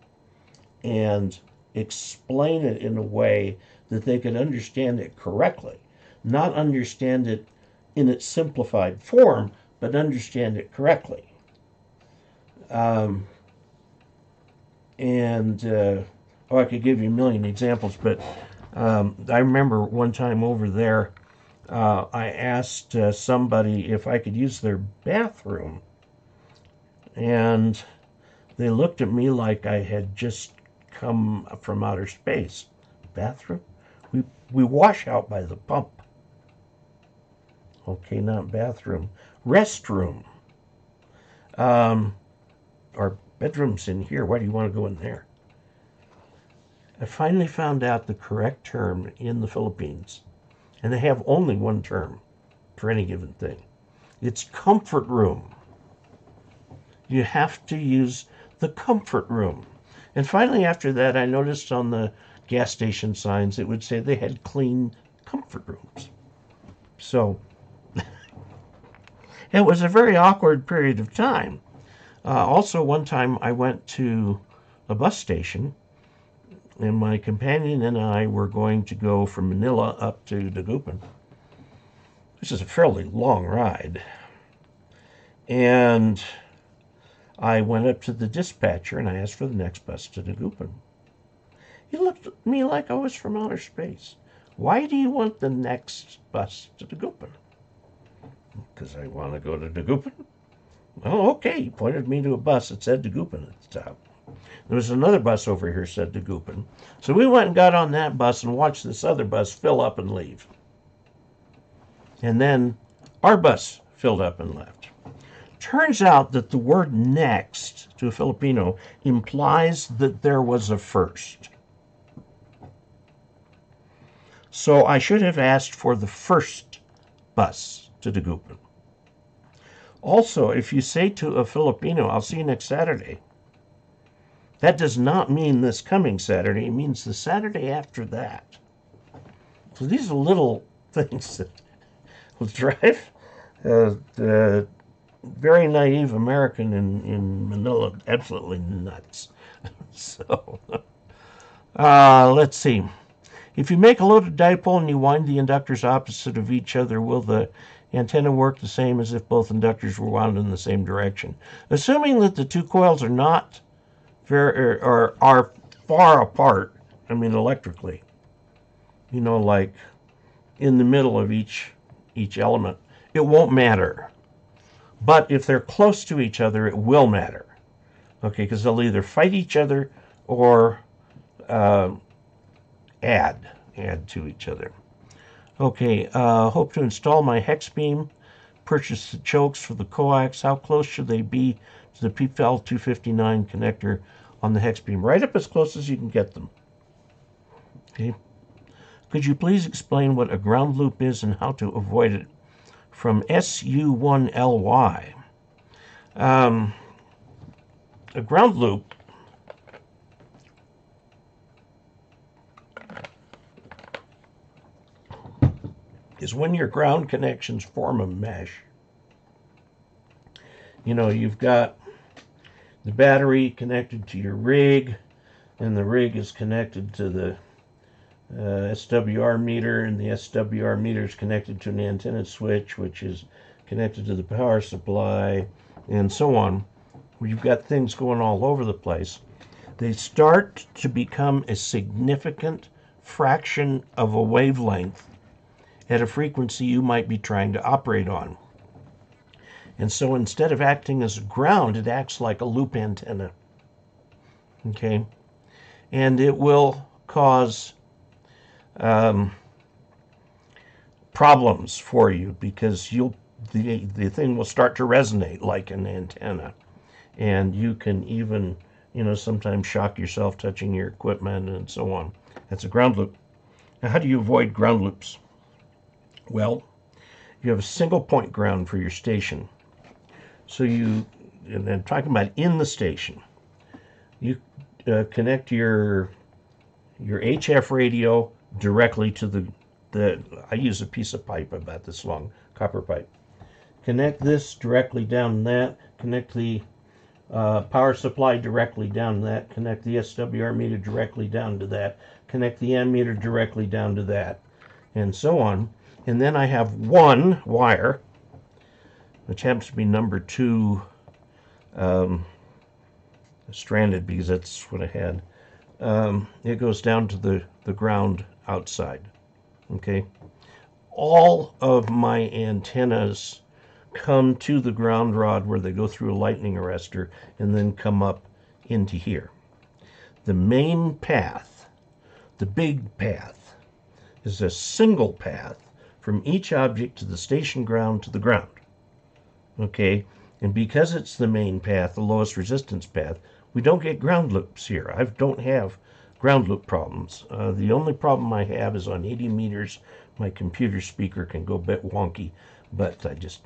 and explain it in a way that they could understand it correctly. Not understand it in its simplified form, but understand it correctly. Um, and I could give you a million examples, but I remember one time over there, I asked somebody if I could use their bathroom, and they looked at me like I had just come from outer space. Bathroom? We wash out by the pump. Okay, not bathroom. Restroom. Our bedroom's in here. Why do you want to go in there? I finally found out the correct term in the Philippines, and they have only one term for any given thing. It's comfort room. You have to use the comfort room. And finally, after that, I noticed on the gas station signs it would say they had clean comfort rooms. So it was a very awkward period of time. Also, one time I went to a bus station, and my companion and I were going to go from Manila up to Dagupan, which is a fairly long ride. And I went up to the dispatcher and I asked for the next bus to Dagupan. He looked at me like I was from outer space. Why do you want the next bus to Dagupan? Because I want to go to Dagupan. Oh, okay. He pointed me to a bus that said Dagupan at the top. There was another bus over here that said Dagupan. So we went and got on that bus and watched this other bus fill up and leave. And then our bus filled up and left. Turns out that the word next to a Filipino implies that there was a first. So I should have asked for the first bus to Dagupan. Also, if you say to a Filipino, I'll see you next Saturday, that does not mean this coming Saturday. It means the Saturday after that. So these are little things that will drive the very naive American in Manila absolutely nuts. So let's see. If you make a loaded dipole and you wind the inductors opposite of each other, will the antenna work the same as if both inductors were wound in the same direction? Assuming that the two coils are not are far apart, I mean electrically, like in the middle of each element, it won't matter. But if they're close to each other, it will matter. Okay, because they'll either fight each other or add to each other. Okay, hope to install my hex beam. Purchase the chokes for the coax. How close should they be to the PFAL 259 connector on the hex beam? Right up as close as you can get them. Okay. Could you please explain what a ground loop is and how to avoid it? From SU1LY. A ground loop is when your ground connections form a mesh. You've got the battery connected to your rig, and the rig is connected to the SWR meter, and the SWR meter is connected to an antenna switch, which is connected to the power supply, and so on. You've got things going all over the place. They start to become a significant fraction of a wavelength at a frequency you might be trying to operate on. And so instead of acting as ground, it acts like a loop antenna. Okay? And it will cause problems for you, because the thing will start to resonate like an antenna, and you can even sometimes shock yourself touching your equipment and so on. That's a ground loop. Now, how do you avoid ground loops? Well, you have a single point ground for your station. So and I'm talking about in the station, you connect your HF radio directly to I use a piece of pipe about this long, copper pipe. Connect this directly down that, connect the power supply directly down that, connect the SWR meter directly down to that, connect the ammeter directly down to that, and so on. And then I have one wire, which happens to be number 2, stranded because that's what I had. It goes down to the ground outside. Okay, all of my antennas come to the ground rod where they go through a lightning arrestor and then come up into here. The main path, the big path, is a single path from each object to the station ground to the ground. Okay, and because it's the main path, the lowest resistance path, we don't get ground loops here. I don't have ground loop problems. The only problem I have is on 80 meters, my computer speaker can go a bit wonky, but I just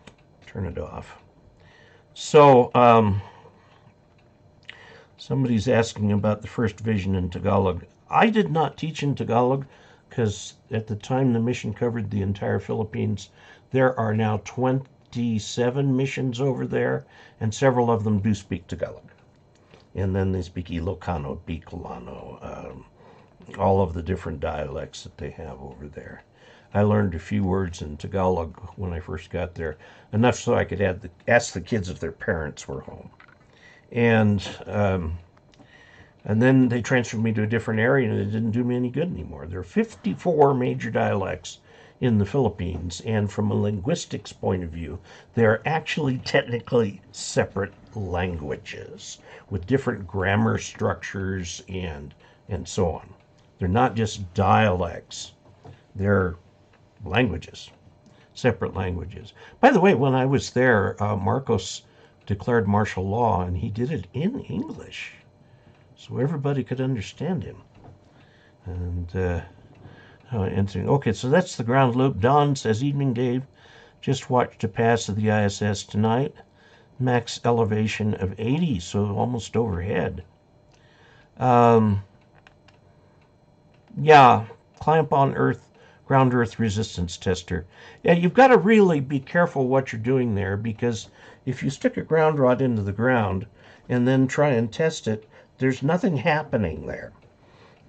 turn it off. So, somebody's asking about the first vision in Tagalog. I did not teach in Tagalog because at the time the mission covered the entire Philippines. There are now 27 missions over there, and several of them do speak Tagalog. And then they speak Ilocano, Bicolano, all of the different dialects that they have over there. I learned a few words in Tagalog when I first got there, enough so I could ask the kids if their parents were home. And then they transferred me to a different area, and it didn't do me any good anymore. There are 54 major dialects in the Philippines, and from a linguistics point of view, they're actually technically separate languages with different grammar structures and so on. They're not just dialects, they're languages, separate languages. By the way, when I was there, Marcos declared martial law, and he did it in English, so everybody could understand him. And okay, so that's the ground loop. Don says, "Evening, Dave. Just watched a pass of the ISS tonight. Max elevation of 80, so almost overhead. Yeah, clamp on Earth, ground Earth resistance tester. Yeah, you've got to really be careful what you're doing there, because if you stick a ground rod into the ground and then try and test it, there's nothing happening there.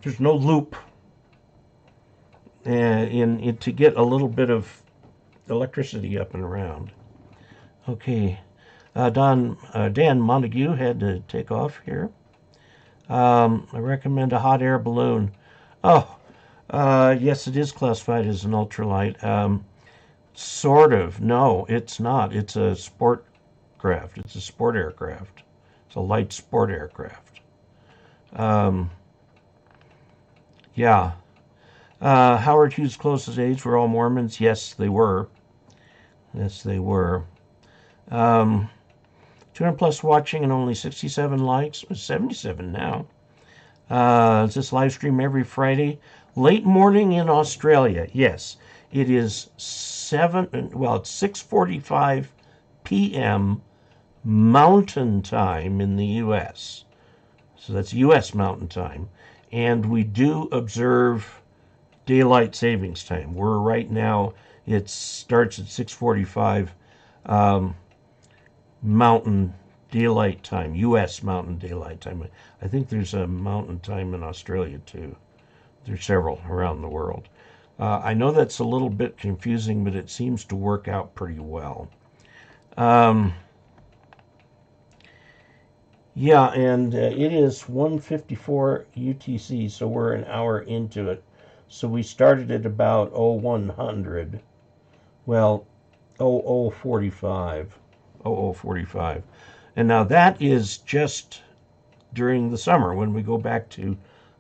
There's no loop to get a little bit of electricity up and around." Okay, Dan Montague had to take off here. I recommend a hot air balloon. Oh, yes, it is classified as an ultralight. Sort of. No, it's not. It's a sport craft. It's a sport aircraft. It's a light sport aircraft. Yeah. Howard Hughes' closest aides were all Mormons. Yes, they were. Yes, they were. 200 plus watching and only 67 likes. It's 77 now. Is this live stream every Friday? Late morning in Australia. Yes, it is it's 6:45 p.m. Mountain Time in the U.S. So that's U.S. Mountain Time. And we do observe daylight savings time. We're right now, it starts at 6:45 Mountain Daylight Time, U.S. Mountain Daylight Time. I think there's a Mountain Time in Australia too. There's several around the world. I know that's a little bit confusing, but it seems to work out pretty well. Yeah, and it is 1:54 UTC, so we're an hour into it. So we started at about 0100. Well, 0045. 0045. And now that is just during the summer. When we go back to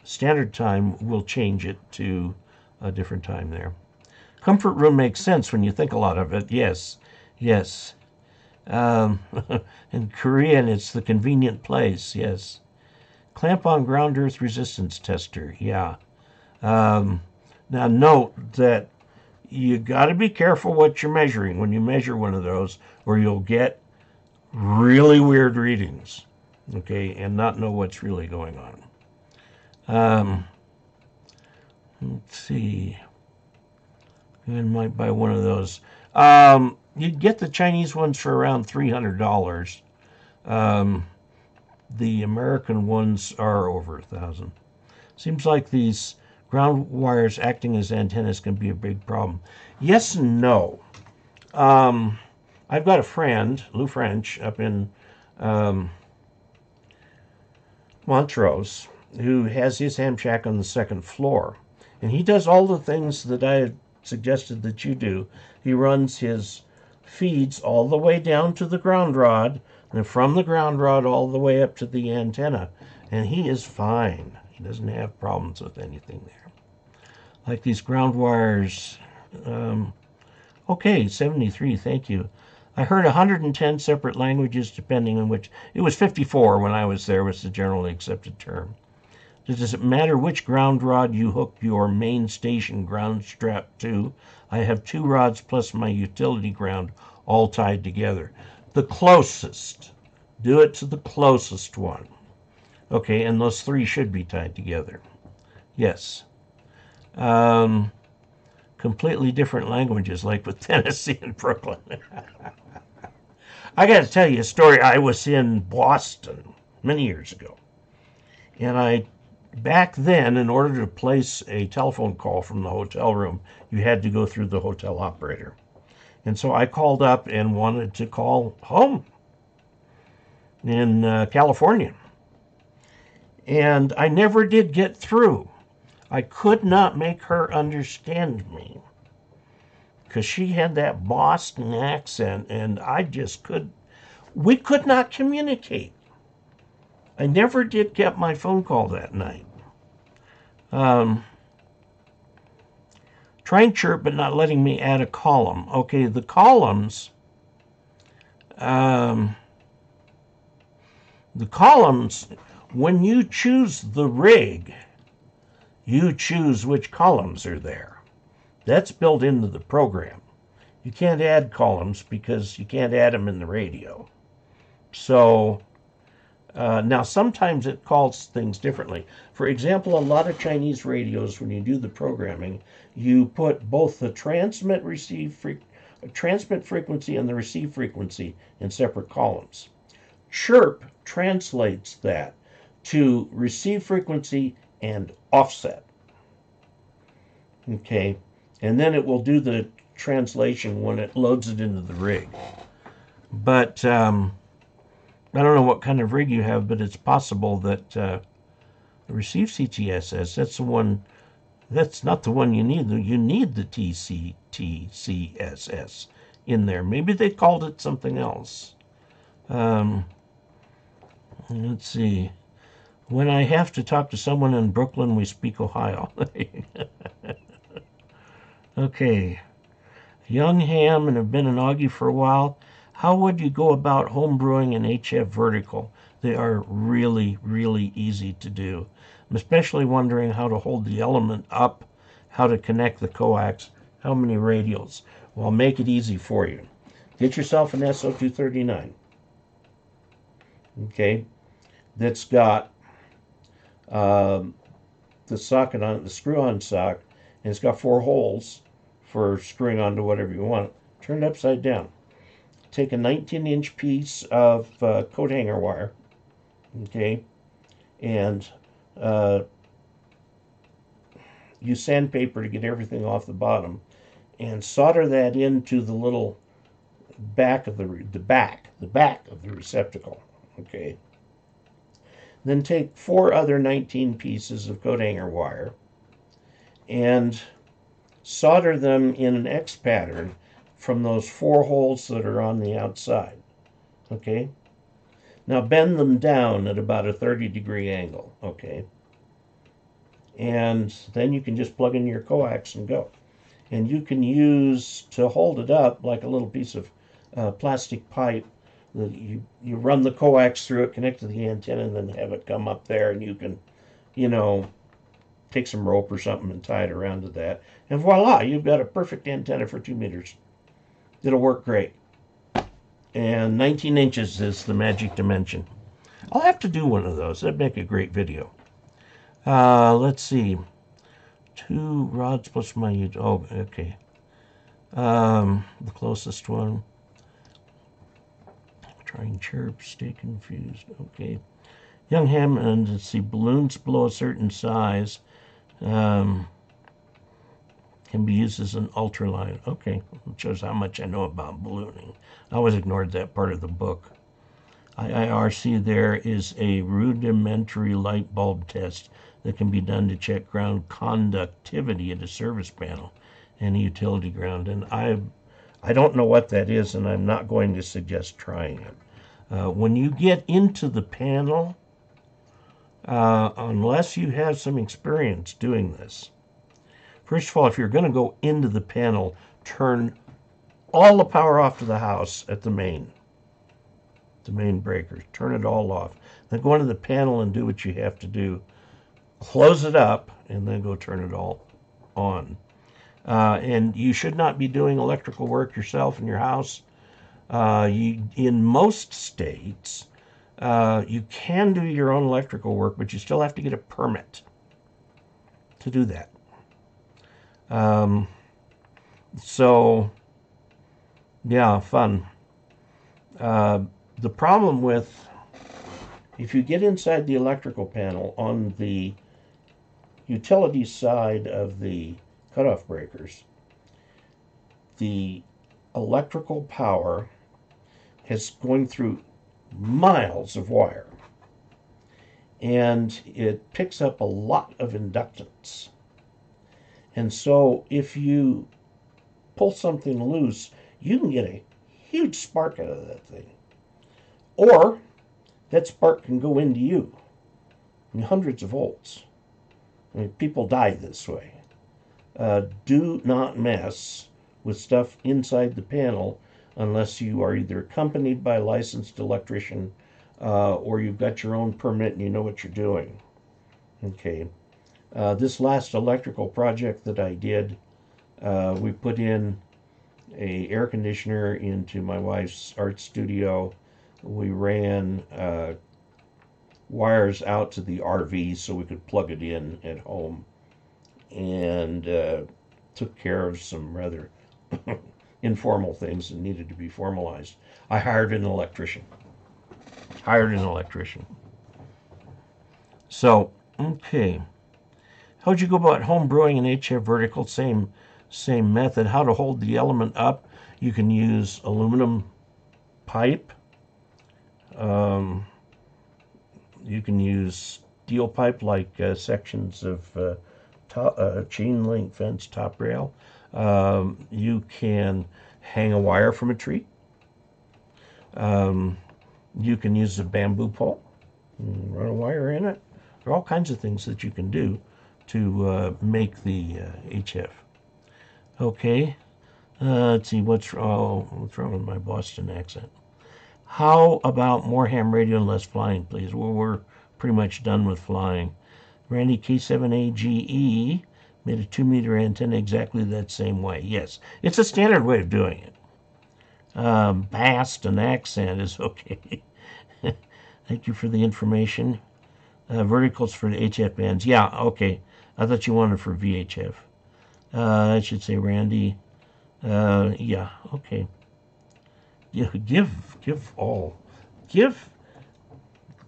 standard time will change it to a different time there. Comfort room makes sense when you think a lot of it. Yes, yes. In Korean, it's the convenient place. Yes. Clamp on ground earth resistance tester. Yeah. Now note that you got to be careful what you're measuring when you measure one of those, or you'll get really weird readings, okay, and not know what's really going on. Let's see. I might buy one of those. You'd get the Chinese ones for around $300. The American ones are over $1,000. Seems like these ground wires acting as antennas can be a big problem. Yes and no. I've got a friend, Lou French, up in Montrose, who has his ham shack on the second floor. And he does all the things that I had suggested that you do. He runs his feeds all the way down to the ground rod, and from the ground rod all the way up to the antenna. And he is fine. He doesn't have problems with anything there. Like these ground wires. Okay, 73, thank you. I heard 110 separate languages depending on which. It was 54 when I was there, was the generally accepted term. Does it matter which ground rod you hook your main station ground strap to? I have 2 rods plus my utility ground all tied together. The closest. Do it to the closest one. Okay, and those 3 should be tied together. Yes. Completely different languages, like with Tennessee and Brooklyn. I got to tell you a story. I was in Boston many years ago, and back then, in order to place a telephone call from the hotel room, you had to go through the hotel operator. And so I called up and wanted to call home in California. And I never did get through. I could not make her understand me because she had that Boston accent, and we could not communicate. I never did get my phone call that night. Trying chirp, but not letting me add a column. Okay, the columns, when you choose the rig, you choose which columns are there. That's built into the program. You can't add columns because you can't add them in the radio. So now sometimes it calls things differently. For example, a lot of Chinese radios, when you do the programming, you put both the transmit frequency and the receive frequency in separate columns. Chirp translates that to receive frequency and offset. Okay, and then it will do the translation when it loads it into the rig. But I don't know what kind of rig you have, but it's possible that receive CTSS, that's not the one you need. You need the TCTCSS in there. Maybe they called it something else. Let's see. When I have to talk to someone in Brooklyn, we speak Ohio. Okay. Young ham and have been an Augie for a while. How would you go about homebrewing an HF vertical? They are really, really easy to do. I'm especially wondering how to hold the element up, how to connect the coax, how many radials. Well, I'll make it easy for you. Get yourself an SO239. Okay. That's got the socket on the screw-on sock, and it's got 4 holes for screwing onto whatever you want. Turn it upside down. Take a 19-inch piece of coat hanger wire, okay, and use sandpaper to get everything off the bottom, and solder that into the little back of the back of the receptacle, okay. Then take 4 other 19 pieces of coat hanger wire and solder them in an X pattern from those 4 holes that are on the outside. Okay? Now bend them down at about a 30-degree angle. Okay? and then you can just plug in your coax and go. And you can use to hold it up like a little piece of plastic pipe. You run the coax through it, connect to the antenna, and then have it come up there, and you can, take some rope or something and tie it around to that. And voila, you've got a perfect antenna for 2 meters. It'll work great. And 19 inches is the magic dimension. I'll have to do one of those. That'd make a great video. Let's see. 2 rods plus my... Oh, okay. The closest one. Trying chirp, stay confused. Okay. Young Hammond, let's see. Balloons below a certain size can be used as an ultralight. Okay. It shows how much I know about ballooning. I always ignored that part of the book. IIRC, there is a rudimentary light bulb test that can be done to check ground conductivity at a service panel and a utility ground. And I don't know what that is, and I'm not going to suggest trying it. When you get into the panel, unless you have some experience doing this, first of all, if you're going to go into the panel, turn all the power off to the house at the main breakers. Turn it all off. Then go into the panel and do what you have to do. Close it up, and then go turn it all on. And you should not be doing electrical work yourself in your house. In most states, you can do your own electrical work, but you still have to get a permit to do that. So, yeah, fun. The problem with, if you get inside the electrical panel on the utility side of the cutoff breakers, the electrical power is going through miles of wire, and it picks up a lot of inductance. And so if you pull something loose, you can get a huge spark out of that thing. Or that spark can go into you in hundreds of volts. I mean, people die this way. Do not mess with stuff inside the panel unless you are either accompanied by a licensed electrician or you've got your own permit and you know what you're doing. Okay. This last electrical project that I did, we put in an air conditioner into my wife's art studio. We ran wires out to the RV so we could plug it in at home, and took care of some rather informal things that needed to be formalized. I hired an electrician. So, okay. How'd you go about home brewing an HF vertical? Same method. How to hold the element up? You can use aluminum pipe. You can use steel pipe like sections of chain link fence top rail. You can hang a wire from a tree. You can use a bamboo pole and run a wire in it. There are all kinds of things that you can do to make the HF. Okay. Let's see, what's wrong with my Boston accent? How about more ham radio and less flying, please? Well, we're pretty much done with flying. Randy, K0OG made a 2-meter antenna exactly that same way. Yes, it's a standard way of doing it. Bast and accent is okay. Thank you for the information. Verticals for the HF bands. Yeah, okay. I thought you wanted for VHF. I should say Randy. Yeah, okay. Yeah, give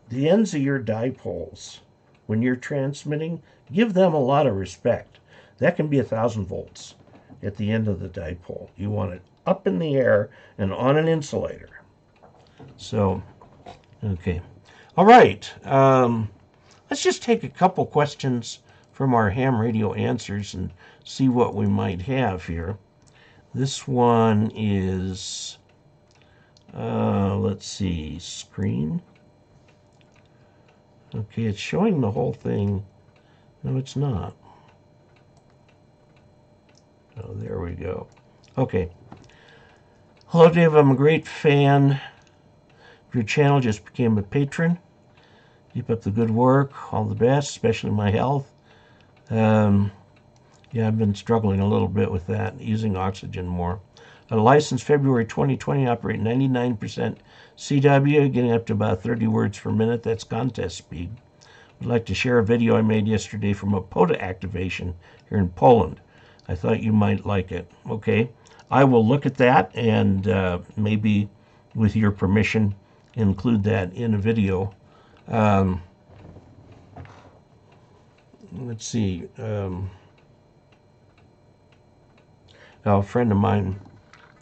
the ends of your dipoles when you're transmitting, give them a lot of respect. That can be 1,000 volts at the end of the dipole. You want it up in the air and on an insulator. So, okay. All right. Let's just take a couple questions from our ham radio answers and see what we might have here. This one is, let's see, screen. Okay, it's showing the whole thing No, it's not. Oh, there we go. Okay. Hello, Dave. I'm a great fan of your channel. Just became a patron. Keep up the good work. All the best, especially my health. Yeah, I've been struggling a little bit with that, using oxygen more. A license February 2020, operate 99% CW, getting up to about 30 words per minute. That's contest speed. I'd like to share a video I made yesterday from a POTA activation here in Poland. I thought you might like it. Okay, I will look at that and maybe, with your permission, include that in a video. Let's see. A friend of mine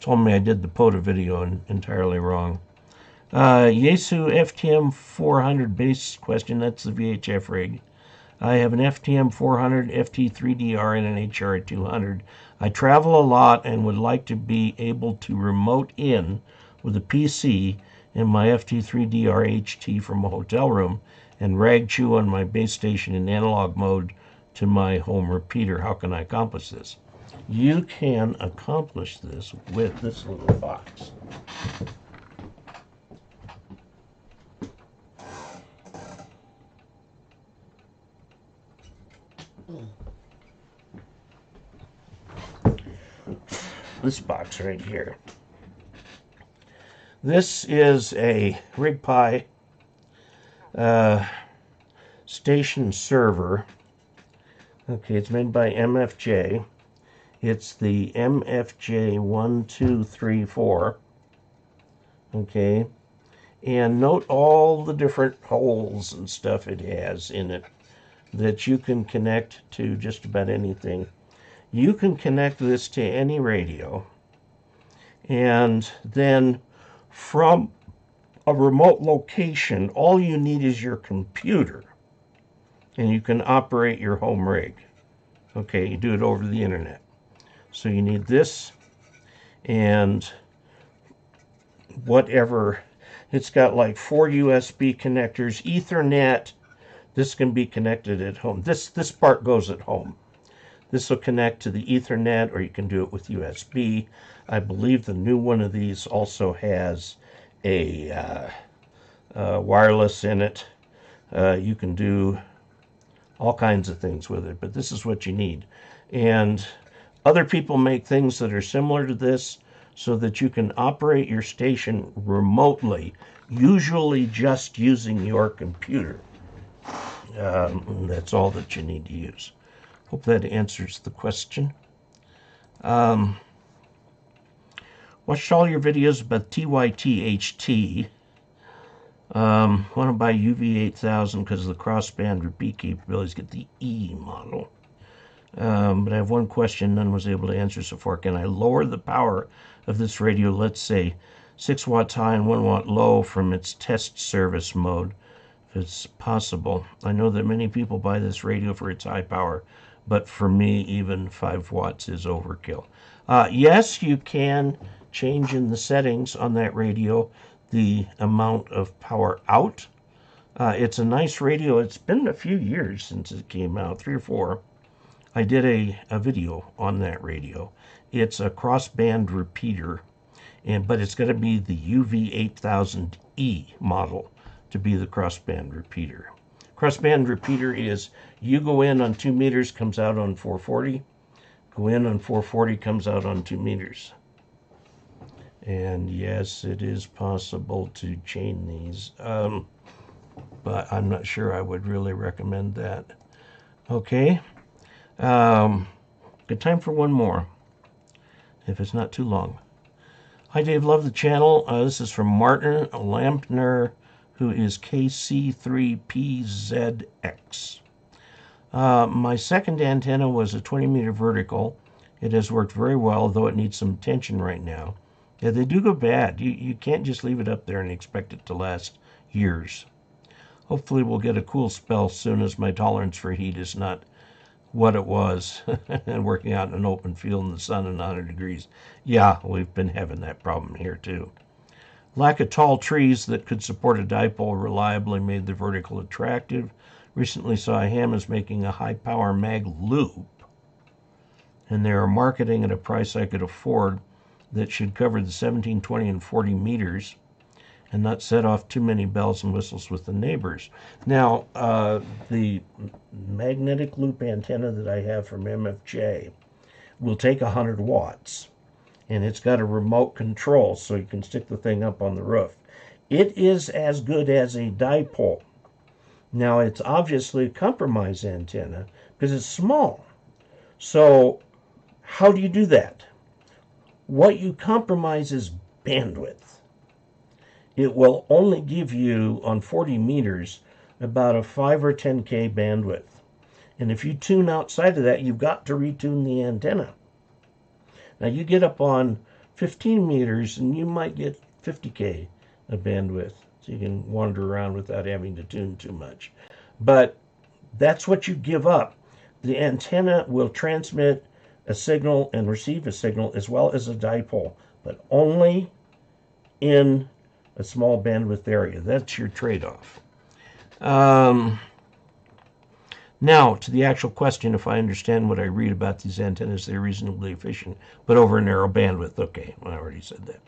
told me I did the POTA video entirely wrong. Yaesu FTM 400 base question, that's the VHF rig. I have an FTM 400, FT3DR, and an HR 200. I travel a lot and would like to be able to remote in with a PC and my FT3DR HT from a hotel room and rag chew on my base station in analog mode to my home repeater. How can I accomplish this? You can accomplish this with this little box. This box right here. This is a RigPi station server. Okay, it's made by MFJ. It's the MFJ1234. Okay, and note all the different holes and stuff it has in it that you can connect to just about anything. You can connect this to any radio, and then from a remote location, all you need is your computer, and you can operate your home rig. Okay, you do it over the internet. So you need this and whatever. It's got like 4 USB connectors, Ethernet. This can be connected at home. This part goes at home. This will connect to the Ethernet, or you can do it with USB. I believe the new one of these also has a wireless in it. You can do all kinds of things with it, but this is what you need. And other people make things that are similar to this so that you can operate your station remotely, usually just using your computer. That's all that you need to use. Hope that answers the question. Watched all your videos about TYT-HT. Want to buy UV8000 because of the crossband repeat capabilities. Get the E model. But I have one question none was able to answer so far. Can I lower the power of this radio, let's say 6 watts high and 1 watt low, from its test service mode, if it's possible? I know that many people buy this radio for its high power, but for me, even 5 watts is overkill. Yes, you can change in the settings on that radio the amount of power out. It's a nice radio. It's been a few years since it came out, 3 or 4. I did a video on that radio. It's a crossband repeater, but it's going to be the UV8000E model to be the crossband repeater. Crossband repeater is you go in on 2 meters, comes out on 440. Go in on 440, comes out on 2 meters. And yes, it is possible to chain these, but I'm not sure I would really recommend that. Okay. Good time for one more, if it's not too long. Hi Dave, love the channel. This is from Martin Lampner, who is KC3PZX. My second antenna was a 20-meter vertical. It has worked very well, though it needs some attention right now. Yeah, they do go bad. You can't just leave it up there and expect it to last years. Hopefully we'll get a cool spell soon, as my tolerance for heat is not what it was and working out in an open field in the sun at 100 degrees. Yeah, we've been having that problem here too. Lack of tall trees that could support a dipole reliably made the vertical attractive. Recently saw a ham is making a high power mag loop, and they are marketing at a price I could afford that should cover the 17, 20, and 40 meters and not set off too many bells and whistles with the neighbors. Now, the magnetic loop antenna that I have from MFJ will take 100 watts, and it's got a remote control so you can stick the thing up on the roof. It is as good as a dipole. Now, it's obviously a compromise antenna because it's small. So how do you do that? What you compromise is bandwidth. It will only give you, on 40 meters, about a 5 or 10K bandwidth. And if you tune outside of that, you've got to retune the antenna. Now, you get up on 15 meters, and you might get 50K of bandwidth. So you can wander around without having to tune too much. But that's what you give up. The antenna will transmit a signal and receive a signal as well as a dipole, but only in a small bandwidth area. That's your trade-off. Now, to the actual question, if I understand what I read about these antennas, they're reasonably efficient, but over a narrow bandwidth. Okay, I already said that.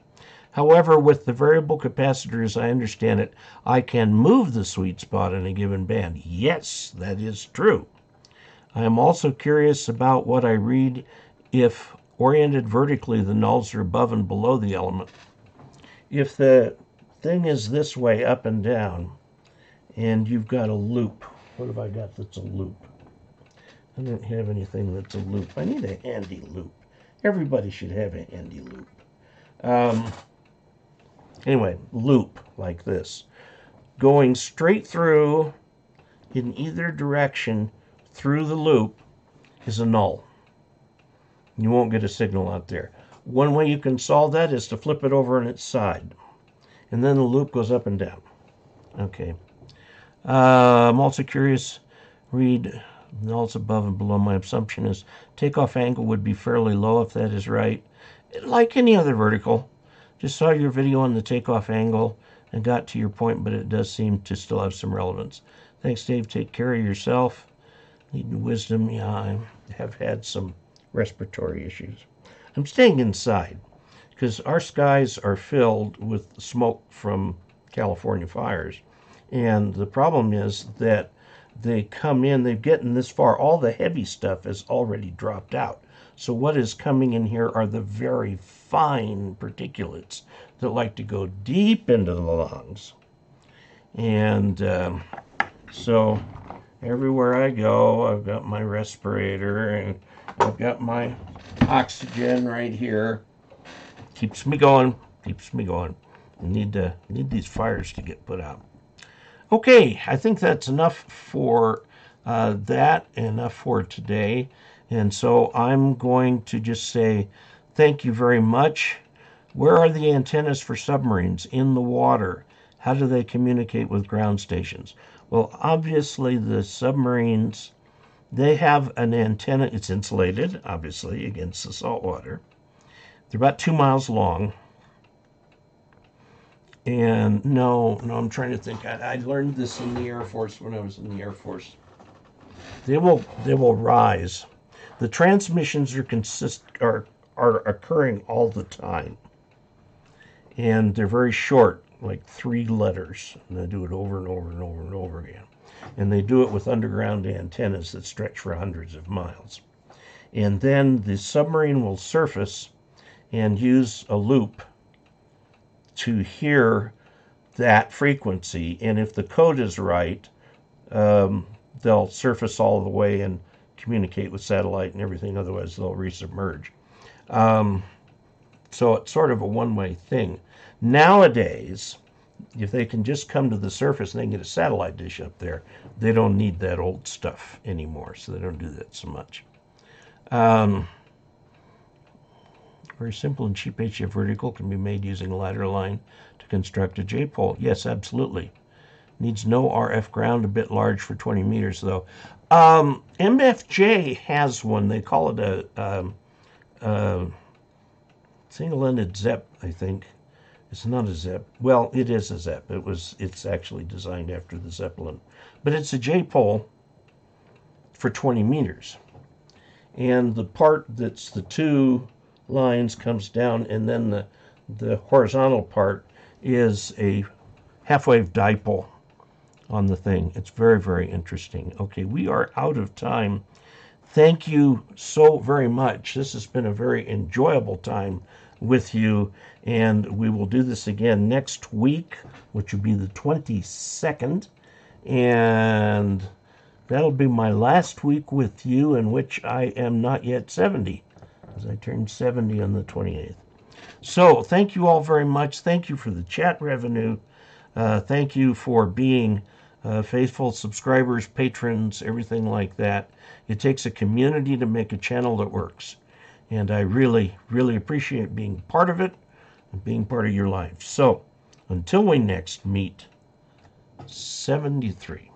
However, with the variable capacitor, as I understand it, I can move the sweet spot in a given band. Yes, that is true. I am also curious about what I read if oriented vertically, the nulls are above and below the element. If the thing is this way, up and down, and you've got a loop. What have I got that's a loop? I don't have anything that's a loop. I need a handy loop. Everybody should have a handy loop. Anyway, loop like this. Going straight through in either direction through the loop is a null. You won't get a signal out there. One way you can solve that is to flip it over on its side. And then the loop goes up and down. Okay. I'm also curious, read nulls above and below. My assumption is takeoff angle would be fairly low if that is right. Like any other vertical. Just saw your video on the takeoff angle and got to your point, but it does seem to still have some relevance. Thanks, Dave. Take care of yourself. Need wisdom. Yeah, I have had some respiratory issues. I'm staying inside because our skies are filled with smoke from California fires. And the problem is that they come in, they've gotten this far, all the heavy stuff has already dropped out. So what is coming in here are the very fine particulates that like to go deep into the lungs. And so everywhere I go, I've got my respirator and I've got my oxygen right here. Keeps me going, keeps me going. I need these fires to get put out. Okay, I think that's enough for that, enough for today. And so I'm going to just say thank you very much. Where are the antennas for submarines? In the water. How do they communicate with ground stations? Well, obviously the submarines, they have an antenna. It's insulated, obviously, against the salt water. They're about 2 miles long. And no, I'm trying to think. I learned this in the Air Force when I was in the Air Force. They will rise. The transmissions are occurring all the time, and they're very short, like 3 letters, and they do it over and over and over and over again. And they do it with underground antennas that stretch for hundreds of miles. And then the submarine will surface and use a loop to hear that frequency, and if the code is right, they'll surface all the way and communicate with satellite and everything, otherwise they'll resubmerge. So it's sort of a one-way thing. Nowadays, if they can just come to the surface and they can get a satellite dish up there, they don't need that old stuff anymore, so they don't do that so much. Very simple and cheap HF vertical can be made using a ladder line to construct a J-pole. Yes, absolutely. Needs no RF ground, a bit large for 20 meters, though. MFJ has one. They call it a single-ended ZEP, I think. It's not a Zepp. Well, it is a Zepp. It's actually designed after the Zeppelin. But it's a J-pole for 20 meters. And the part that's the two lines comes down, and then the horizontal part is a half-wave dipole on the thing. It's very, very interesting. Okay, we are out of time. Thank you so very much. This has been a very enjoyable time with you, and we will do this again next week, which will be the 22nd, and that'll be my last week with you, in which I am not yet 70, as I turned 70 on the 28th. So thank you all very much. Thank you for the chat revenue. Thank you for being faithful subscribers, patrons, everything like that. It takes a community to make a channel that works. And I really, really appreciate being part of it and being part of your life. So until we next meet, 73.